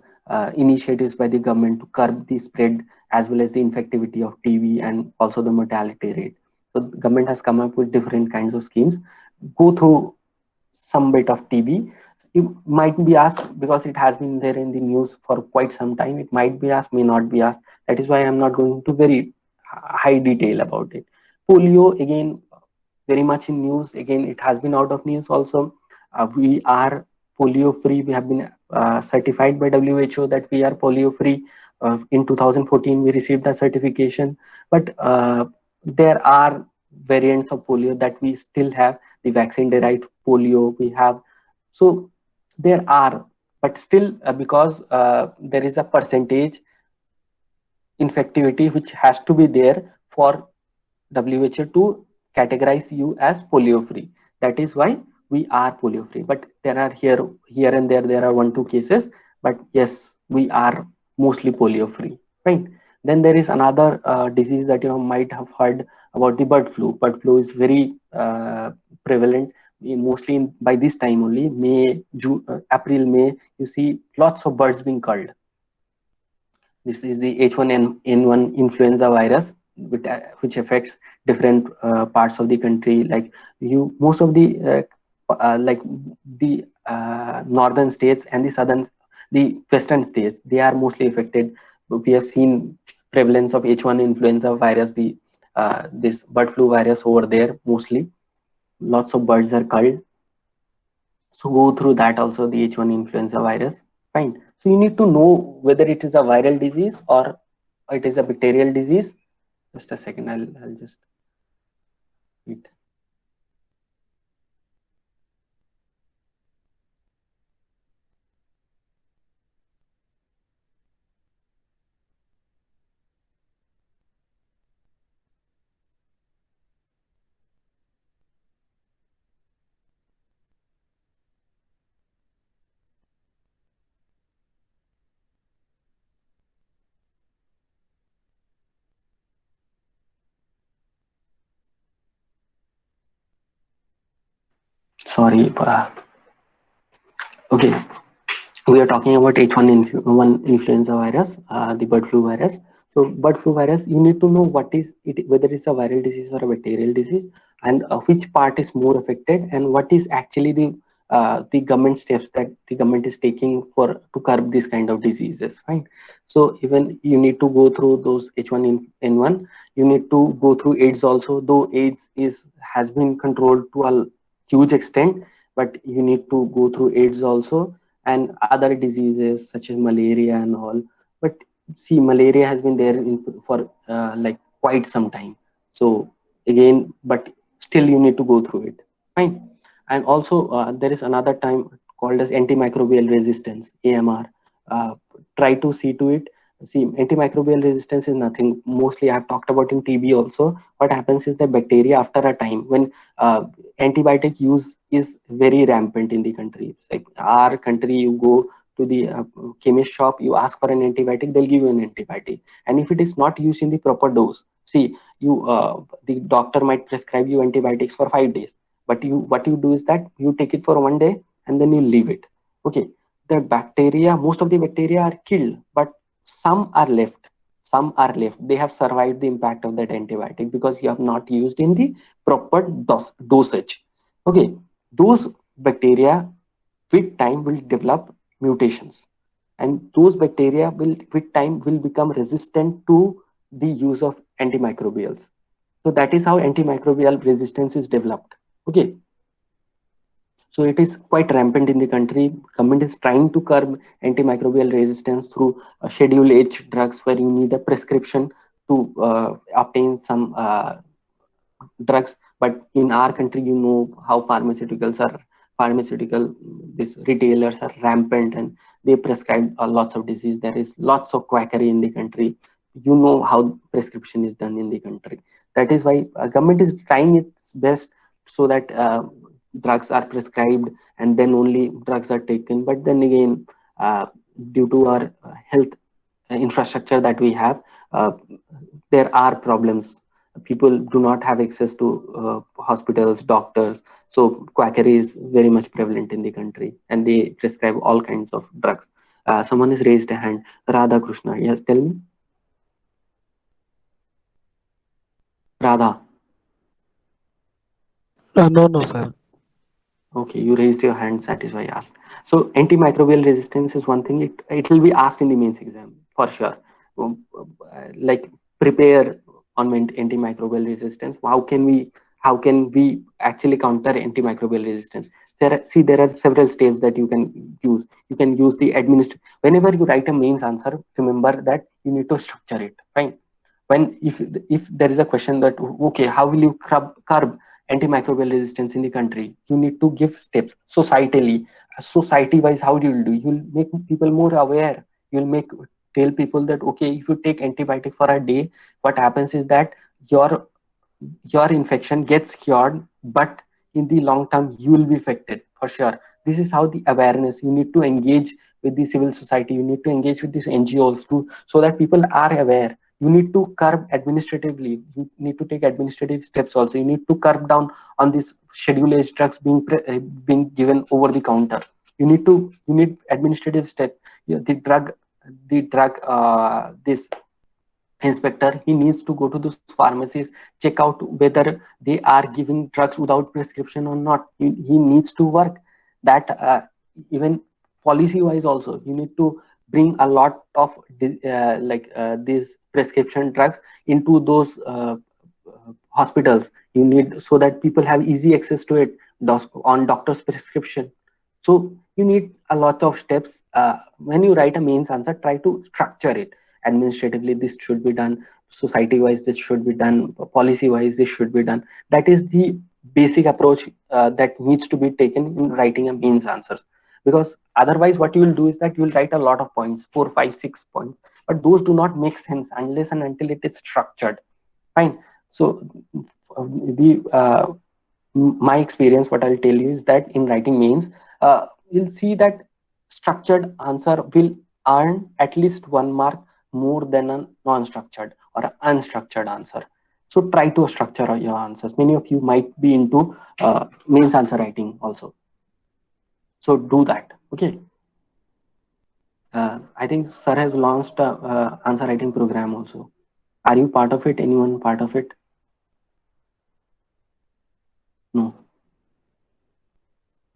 initiatives by the government to curb the spread as well as the infectivity of TB and also the mortality rate. So the government has come up with different kinds of schemes. Go through some bit of TB. You might be asked, because it has been there in the news for quite some time, it might be asked, may not be asked. That is why I'm not going into very high detail about it. Polio, again, very much in news. Again, it has been out of news also. We are polio free. We have been certified by WHO that we are polio free. In 2014, we received that certification. But there are variants of polio that we still have. The vaccine derived polio we have. So there are, but still because there is a percentage infectivity which has to be there for WHO to categorize you as polio free. That is why we are polio free. But there are here and there are 1-2 cases, but yes, we are mostly polio free, right? Then there is another disease that you might have heard about, the bird flu. Bird flu is very prevalent, mostly by this time only, May, June, April, May. You see lots of birds being culled. This is the H1N1 influenza virus, which affects different parts of the country. Like most of the like the northern states and the western states, they are mostly affected. We have seen prevalence of H1 influenza virus, this bird flu virus over there mostly. Lots of birds are culled. So go through that also, the H1 influenza virus. Fine. So you need to know whether it is a viral disease or it is a bacterial disease. Just a second, I'll just read. Sorry. Okay, we are talking about H1N1 influenza virus, the bird flu virus. So bird flu virus, you need to know what is it, whether it's a viral disease or a bacterial disease, and which part is more affected, and what is actually the government steps that the government is taking to curb this kind of diseases. Fine. So even you need to go through those H1N1. You need to go through AIDS also, though AIDS has been controlled to a huge extent, but you need to go through AIDS also, and other diseases such as malaria and all. But see, malaria has been there for like quite some time. So again, but still you need to go through it. Fine. And also there is another time called as antimicrobial resistance, AMR. Try to see to it. See, antimicrobial resistance is nothing. Mostly I've talked about in TB also. What happens is the bacteria, after a time when antibiotic use is very rampant in the country. It's like our country, you go to the chemist shop, you ask for an antibiotic, they'll give you an antibiotic. And if it is not used in the proper dose, see, the doctor might prescribe you antibiotics for 5 days. But what you do is that you take it for 1 day and then you leave it. Okay. the bacteria, most of the bacteria are killed, but some are left. Some are left. They have survived the impact of that antibiotic because you have not used in the proper dosage. Okay, those bacteria with time will develop mutations, and those bacteria will with time will become resistant to the use of antimicrobials. So that is how antimicrobial resistance is developed. Okay, so it is quite rampant in the country. Government is trying to curb antimicrobial resistance through Schedule H drugs, where you need a prescription to obtain some drugs. But in our country, you know how pharmaceutical these retailers are rampant, and they prescribe lots of disease. There is lots of quackery in the country. You know how prescription is done in the country. That is why government is trying its best so that drugs are prescribed and then only drugs are taken. But then again, due to our health infrastructure that we have, there are problems. People do not have access to hospitals, doctors. So quackery is very much prevalent in the country, and they prescribe all kinds of drugs. Someone has raised a hand. Radha Krishna, yes, tell me. Radha.
No, no, sir.
Okay, you raised your hand, that is why I asked. So antimicrobial resistance is one thing. It will be asked in the mains exam for sure. Like prepare on antimicrobial resistance. How can we actually counter antimicrobial resistance? See, there are several steps that you can use. You can use the whenever you write a mains answer, remember that you need to structure it. Fine. When if there is a question that okay, how will you curb antimicrobial resistance in the country, you need to give steps societally. Society wise, how do you do? You'll make people more aware. You'll make tell people that okay, if you take antibiotic for a day, what happens is that your your infection gets cured, but in the long term you will be affected for sure. This is how the awareness. You need to engage with the civil society, you need to engage with these NGOs too, so that people are aware. You need to curb administratively, you need to take administrative steps also. You need to curb down on this Schedule H drugs being given over the counter. You need administrative step. Yeah, this inspector, he needs to go to those pharmacies, check out whether they are giving drugs without prescription or not. He needs to work that. Even policy wise also, you need to bring a lot of these prescription drugs into those hospitals. You need so that people have easy access to it on doctor's prescription. So you need a lot of steps. When you write a mains answer, try to structure it. Administratively, this should be done. Society wise, this should be done. Policy wise, this should be done. That is the basic approach that needs to be taken in writing a mains answers. Because otherwise, what you will do is that you will write a lot of points, 4, 5, 6 points, but those do not make sense unless and until it is structured. Fine. So the my experience, what I'll tell you is that in writing mains, you'll see that structured answer will earn at least 1 mark more than a non-structured or unstructured answer. So try to structure your answers. Many of you might be into mains answer writing also. So do that. Okay. I think sir has launched a answer writing program also. Are you part of it? Anyone part of it? No.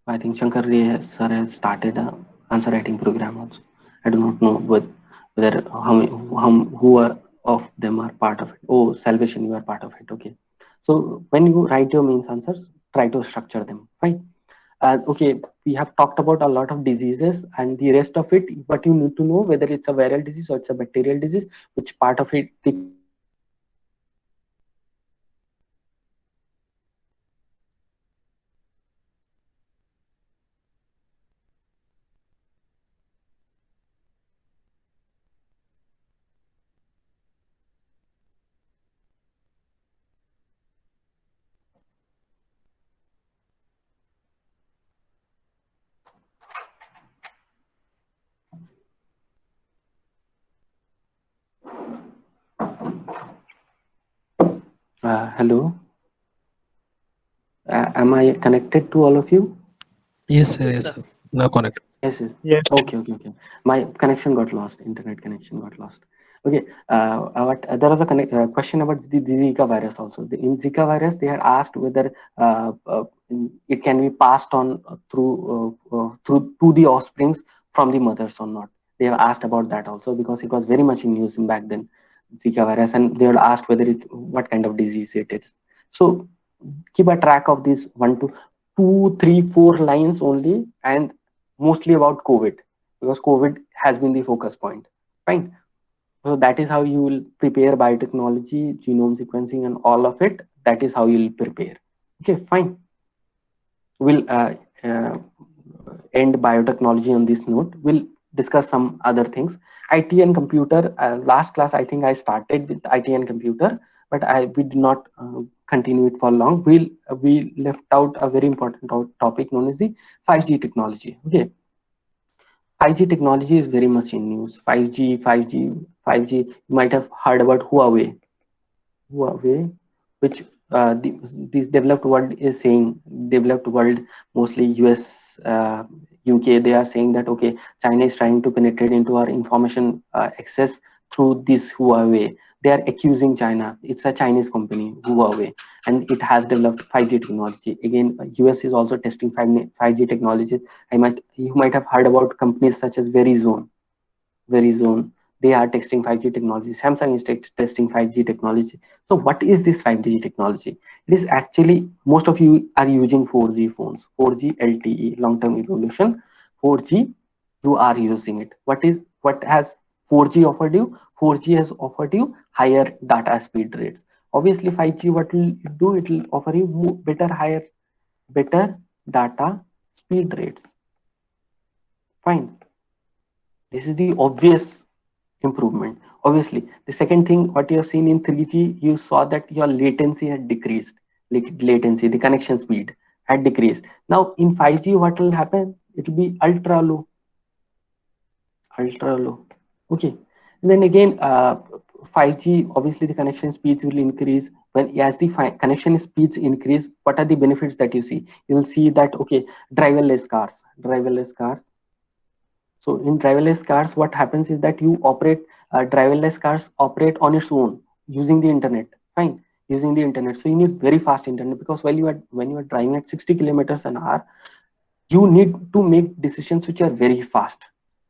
I think Shankar Ray sir has started a answer writing program also. I do not know whether who are of them are part of it. Oh, Salvation, you are part of it. Okay. So when you write your mains answers, try to structure them. Fine. Okay, we have talked about a lot of diseases, and the rest of it, what you need to know, whether it's a viral disease or it's a bacterial disease, which part of it the hello. Am I connected to all of you?
Yes, sir.
Yes,
Yes,
sir.
sir. Now connect.
Yes, yes.
Yes.
Okay. My connection got lost. Internet connection got lost. Okay. There was a question about the Zika virus also. In Zika virus, they had asked whether it can be passed on through to the offsprings from the mothers or not. They have asked about that also because it was very much in use in back then, Zika virus, and they had asked whether it what kind of disease it is. So keep a track of these 1 to 2, 3, 4 lines only, and mostly about COVID, because COVID has been the focus point. Fine. So that is how you will prepare biotechnology, genome sequencing, and all of it. That is how you will prepare. Okay, fine. We'll uh, end biotechnology on this note. We'll discuss some other things. IT and computer. Last class, I think I started with IT and computer, but we did not continue it for long. We left out a very important topic known as the 5G technology. Okay, 5G technology is very much in news. 5G. You might have heard about Huawei, which this developed world is saying. Developed world, mostly US, UK, they are saying that okay, China is trying to penetrate into our information access through this Huawei. They are accusing China. It's a Chinese company, Huawei, and it has developed 5G technology. Again, US is also testing 5G technology. You might have heard about companies such as Verizon, they are testing 5G technology. Samsung is testing 5G technology. So what is this 5G technology? It is actually, most of you are using 4G phones, 4G LTE, long-term evolution. 4G, you are using it. What has 4G offered you? 4G has offered you higher data speed rates. Obviously, 5G, what will it do? It will offer you better data speed rates. Fine. This is the obvious improvement. Obviously, the second thing, what you have seen in 3G, you saw that your latency had decreased. Latency, the connection speed had decreased. Now in 5G, what will happen? It will be ultra low. Okay. And then again, 5G, obviously the connection speeds will increase. When as the connection speeds increase, what are the benefits that you see? You'll see that okay, driverless cars. So in driverless cars, what happens is that you operate driverless cars operate on its own using the internet. Fine, using the internet. So you need very fast internet, because when you are driving at 60 kilometers an hour, you need to make decisions which are very fast.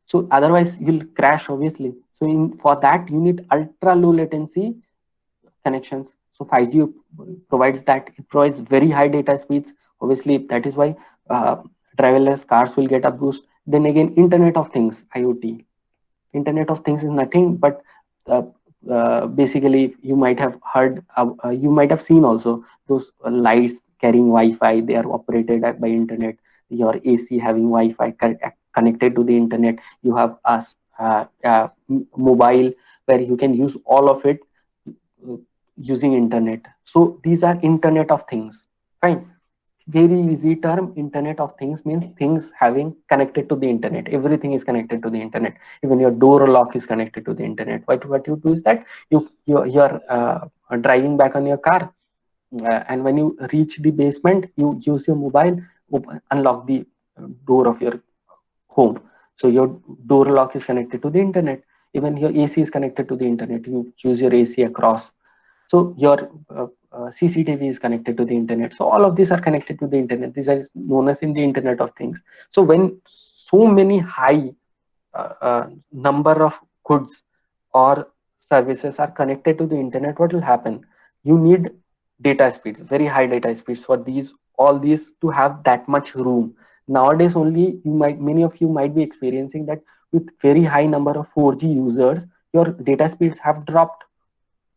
So otherwise you'll crash, obviously. So for that you need ultra low latency connections. So 5G provides that. It provides very high data speeds. Obviously, that is why driverless cars will get a boost. Then again, Internet of Things, IoT. Internet of Things is nothing but uh, basically you might have heard, you might have seen also those lights carrying Wi-Fi. They are operated by internet. Your AC having Wi-Fi connected to the internet. You have a mobile where you can use all of it using internet. So these are Internet of Things. Fine. Very easy term. Internet of Things means things having connected to the internet. Everything is connected to the internet. Even your door lock is connected to the internet. What you do is that you're driving back on your car, and when you reach the basement, you use your mobile, unlock the door of your home. So your door lock is connected to the internet. Even your AC is connected to the internet. You use your AC across. So your CCTV is connected to the internet. So all of these are connected to the internet. These are known as in the Internet of Things. So when so many high number of goods or services are connected to the internet, what will happen? You need data speeds, very high data speeds for all these to have that much room. Nowadays only many of you might be experiencing that with very high number of 4G users, your data speeds have dropped.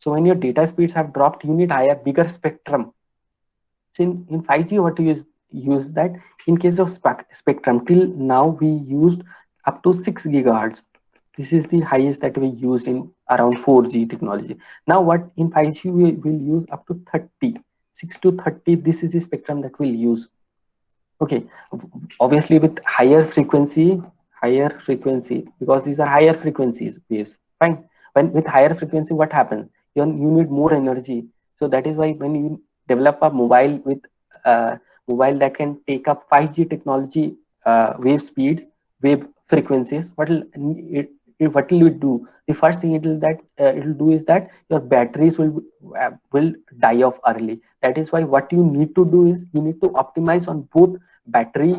So when your data speeds have dropped, you need bigger spectrum. So in 5G, what you use that in case of spectrum, till now we used up to 6 gigahertz. This is the highest that we used in around 4G technology. Now what in 5G we will use up to 30, 6 to 30. This is the spectrum that we'll use. Okay, obviously with higher frequency, because these are higher frequencies waves. Fine. When with higher frequency, what happens? You need more energy. So that is why when you develop a mobile with mobile that can take up 5G technology wave speeds, wave frequencies, what will it do? The first thing it will do is that your batteries will die off early. That is why what you need to do is you need to optimize on both battery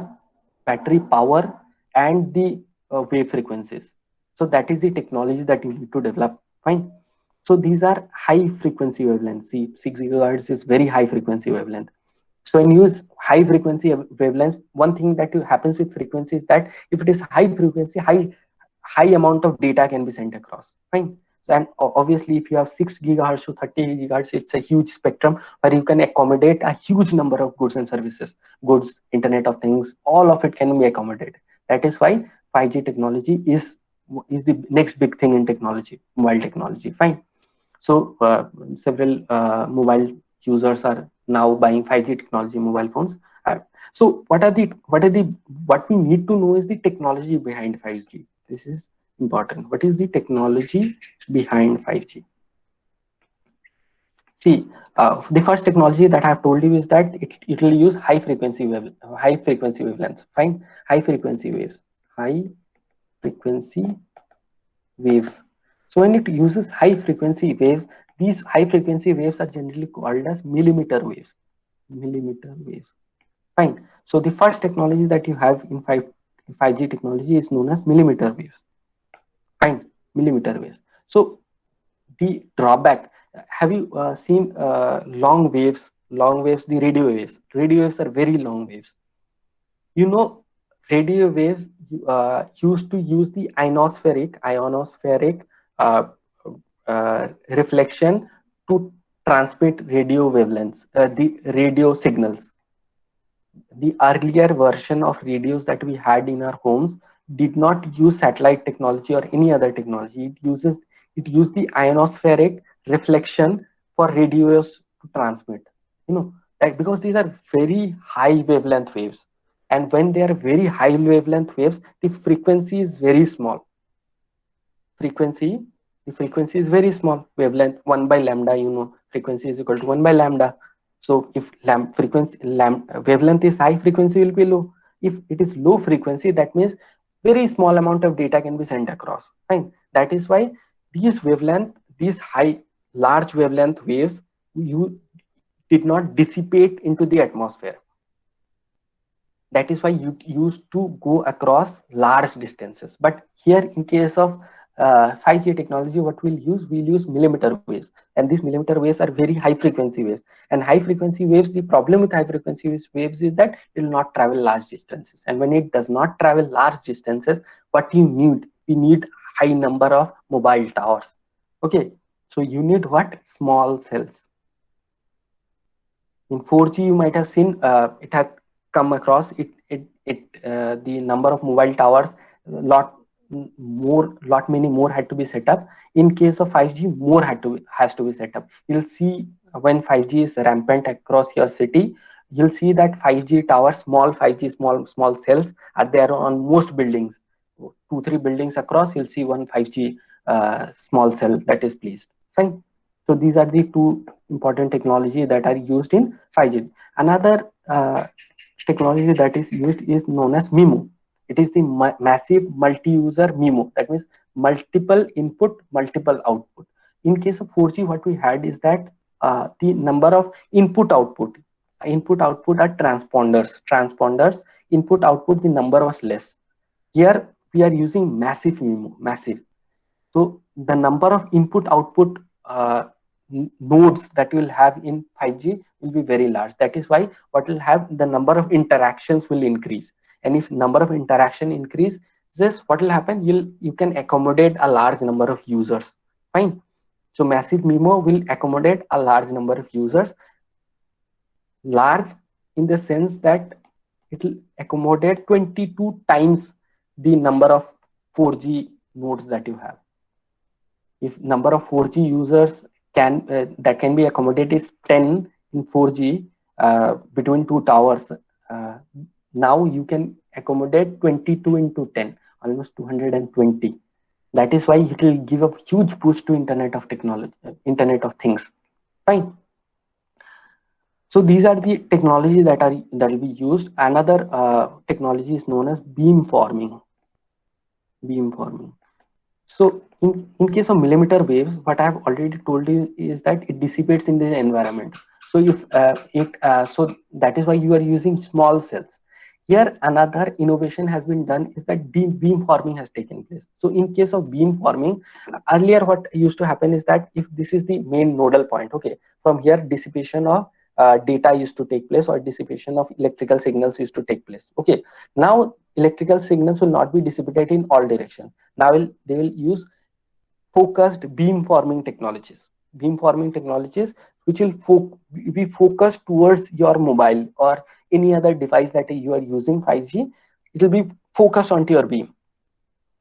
power and the wave frequencies. So that is the technology that you need to develop. Fine. So these are high frequency wavelengths. See, 6 gigahertz is very high frequency wavelength. So when you use high frequency wavelengths, one thing that happens with frequency is that if it is high frequency, high amount of data can be sent across. Fine. And obviously, if you have 6 gigahertz to 30 gigahertz, it's a huge spectrum where you can accommodate a huge number of goods and services, goods, Internet of Things, all of it can be accommodated. That is why 5G technology is the next big thing in technology, mobile technology. Fine. So several mobile users are now buying 5G technology mobile phones. So what we need to know is the technology behind 5G. This is important. What is the technology behind 5G? See, the first technology that I have told you is that it will use high frequency wavelengths. Fine, high frequency waves. So when it uses high frequency waves, these high frequency waves are generally called as millimeter waves. Fine. So the first technology that you have in 5G technology is known as millimeter waves. Fine, millimeter waves. So the drawback, have you seen long waves, the radio waves? Radio waves are very long waves. You know, radio waves used to use the ionospheric reflection to transmit radio wavelengths, the radio signals. The earlier version of radios that we had in our homes did not use satellite technology or any other technology. It used the ionospheric reflection for radios to transmit. You know, like, because these are very high wavelength waves, and when they are very high wavelength waves, the frequency is very small. The frequency is very small. Wavelength 1 by lambda. You know, frequency is equal to 1 by lambda. So if wavelength is high, frequency will be low. If it is low frequency, that means very small amount of data can be sent across. Fine. That is why these large wavelength waves you did not dissipate into the atmosphere. That is why you used to go across large distances. But here, in case of 5G technology, what we'll use millimeter waves, and these millimeter waves are very high frequency waves. And high frequency waves, the problem with high frequency waves is that it will not travel large distances. And when it does not travel large distances, what you need high number of mobile towers. Okay, so you need what? Small cells. In 4G, you might have seen it has come across the number of mobile towers lot many more had to be set up. In case of 5G, more has to be set up. You'll see when 5G is rampant across your city, you'll see that 5G towers, small cells are there on most buildings. 2-3 buildings across, you'll see one 5G small cell that is placed. Fine. So these are the two important technology that are used in 5G. Another technology that is used is known as MIMO. It is the massive multi-user MIMO. That means multiple input, multiple output. In case of 4G, what we had is that the number of input output are transponders. Input output, the number was less. Here we are using massive MIMO, massive. So the number of input output nodes that you will have in 5G will be very large. That is why what will have the number of interactions will increase. And if number of interaction increase, this what will happen? You can accommodate a large number of users. Fine. So massive MIMO will accommodate a large number of users. Large in the sense that it will accommodate 22 times the number of 4G nodes that you have. If number of 4G users that can be accommodated is 10 in 4G between two towers, now you can accommodate 22 into 10, almost 220. That is why it will give a huge boost to Internet of Things. Fine. So these are the technologies that will be used. Another technology is known as beamforming. beamforming. So in case of millimeter waves, what I have already told you is that it dissipates in the environment. So if so that is why you are using small cells. Here another innovation has been done is that beam forming has taken place. So in case of beam forming, earlier what used to happen is that if this is the main nodal point, okay, from here dissipation of data used to take place, or dissipation of electrical signals used to take place. Okay, now electrical signals will not be dissipated in all directions. Now they will use focused beam forming technologies. Beam forming technologies which will be focused towards your mobile or any other device that you are using 5G. It will be focused onto your beam.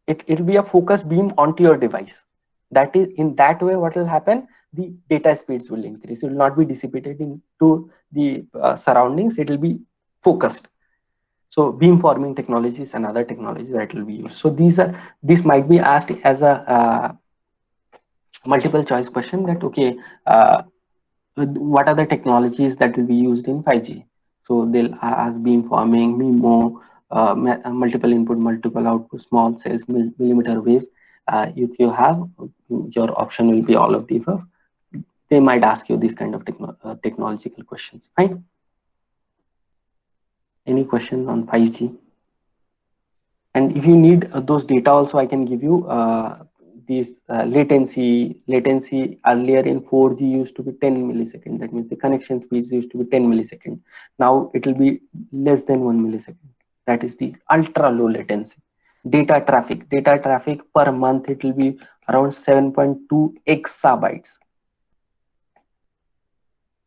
It will be a focused beam onto your device. That is, in that way, what will happen? The data speeds will increase. It will not be dissipated into the surroundings. It will be focused. So beamforming technology is another technology that will be used. So these might be asked as a multiple choice question that okay, what are the technologies that will be used in 5G? So they'll ask beamforming, MIMO, multiple input, multiple output, small cells, millimeter waves. If you have, your option will be all of the above. They might ask you these kind of technological questions. Fine. Any question on 5G? And if you need those data also, I can give you these latency earlier in 4G used to be 10 milliseconds. That means the connection speeds used to be 10 milliseconds. Now it will be less than 1 millisecond. That is the ultra low latency. Data traffic per month, it will be around 7.2 exabytes.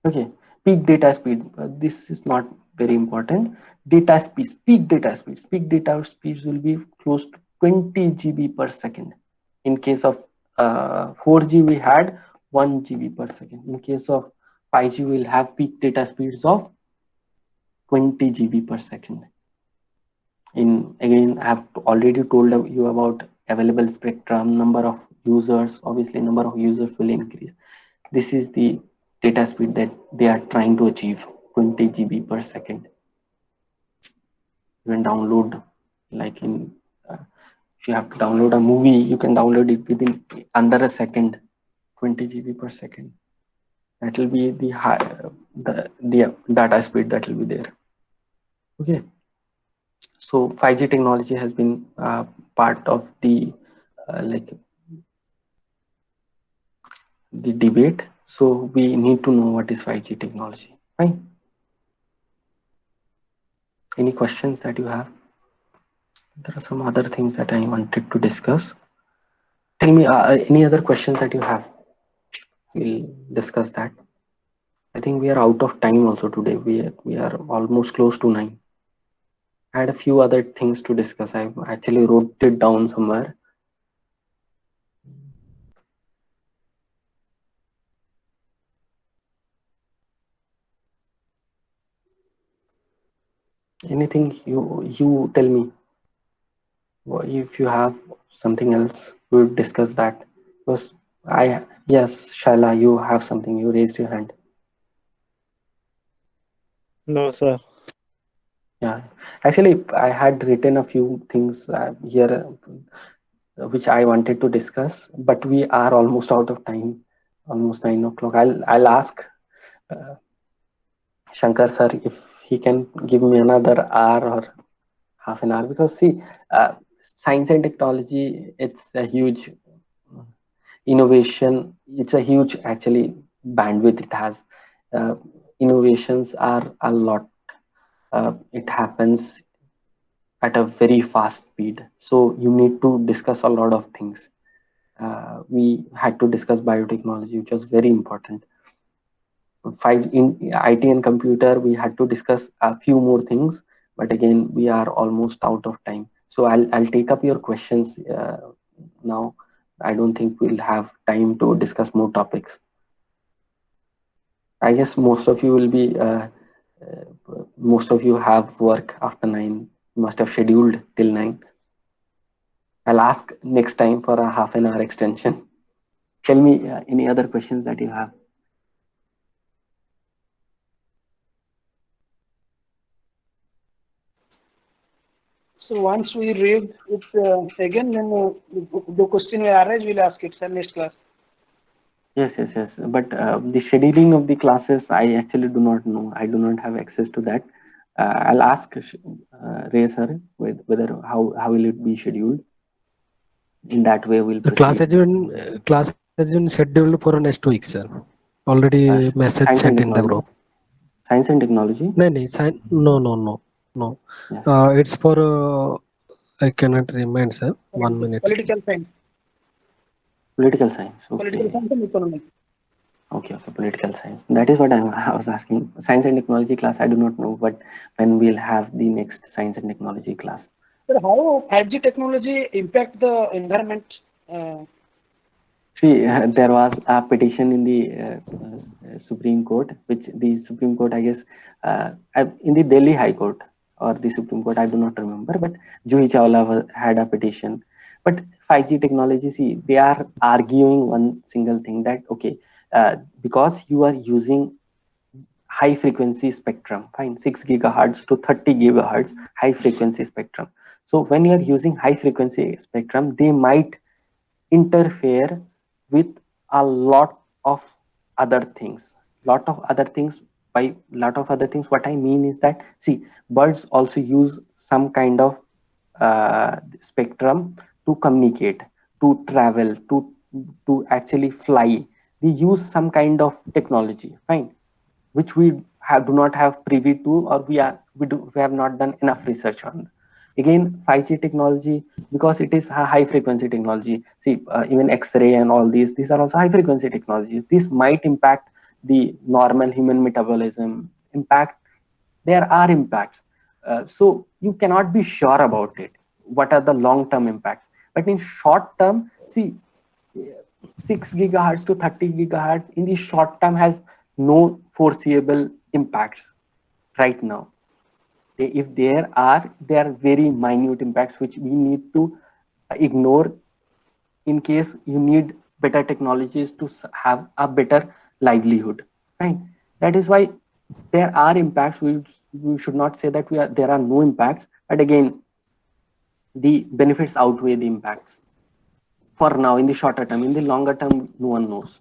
Okay, peak data speed, this is not very important. Data speeds, peak data speeds will be close to 20 GB per second. In case of 4G, we had 1 GB per second. In case of 5G, we'll have peak data speeds of 20 GB per second. Again, I have already told you about available spectrum, number of users. Obviously, number of users will increase. This is the data speed that they are trying to achieve, 20 GB per second. You can download, like if you have to download a movie, you can download it within under a second, 20 GB per second. That will be the data speed that will be there. Okay. So 5G technology has been part of the the debate. So we need to know what is 5G technology. Fine. Any questions that you have? There are some other things that I wanted to discuss. Tell me any other questions that you have. We'll discuss that. I think we are out of time also today. We are almost close to 9. I had a few other things to discuss. I actually wrote it down somewhere. Anything you tell me. If you have something else, we'll discuss that. Because yes, Shaila, you have something. You raised your hand.
No, sir.
Yeah, actually, I had written a few things here which I wanted to discuss, but we are almost out of time. Almost 9 o'clock. I'll ask Shankar sir if he can give me another hour or half an hour, because see, science and technology, it's a huge innovation. It's a huge actually bandwidth it has. Innovations are a lot. It happens at a very fast speed. So you need to discuss a lot of things. We had to discuss biotechnology, which was very important. In IT and computer, we had to discuss a few more things, but again, we are almost out of time. So I'll take up your questions now. I don't think we'll have time to discuss more topics. I guess most of you will be, most of you have work after 9. You must have scheduled till 9. I'll ask next time for a half an hour extension. Tell me any other questions that you have.
So once we read it again, then the question will arise, we'll ask it, sir, next class.
Yes. But the scheduling of the classes, I actually do not know. I do not have access to that. I'll ask Ray sir whether how will it be scheduled. In that way, we'll
The
proceed.
class has been scheduled for next week, sir. Already message
Science and
sent in the
technology.
group.
Science and technology.
No.
Yes.
It's for I cannot remind, sir. 1 minute.
Political science.
Political science. Okay.
Political science and economics.
Okay. Political science. That is what I was asking. Science and technology class, I do not know, but when we'll have the next science and technology class.
Sir, how 5G technology impact the environment?
See, there was a petition in the Supreme Court, which the Supreme Court, I guess, in the Delhi High Court or the Supreme Court, I do not remember, but Juhi Chawla had a petition. But 5G technology, see, they are arguing one single thing that, okay, because you are using high frequency spectrum, fine, 6 gigahertz to 30 gigahertz, high frequency spectrum. So when you are using high frequency spectrum, they might interfere with a lot of other things. What I mean is that, see, birds also use some kind of spectrum to communicate, to travel, to actually fly. They use some kind of technology, fine, which we do not have privy to, or we have not done enough research on. Again, 5G technology, because it is a high frequency technology. See, even X-ray and all these are also high frequency technologies. This might impact the normal human metabolism. There are impacts. So you cannot be sure about it. What are the long-term impacts? But in short term, see, 6 gigahertz to 30 gigahertz in the short term has no foreseeable impacts right now. If there are very minute impacts which we need to ignore in case you need better technologies to have a better livelihood, right? That is why there are impacts. We should not say that there are no impacts, but again, the benefits outweigh the impacts for now. In the shorter term, in the longer term, no one knows.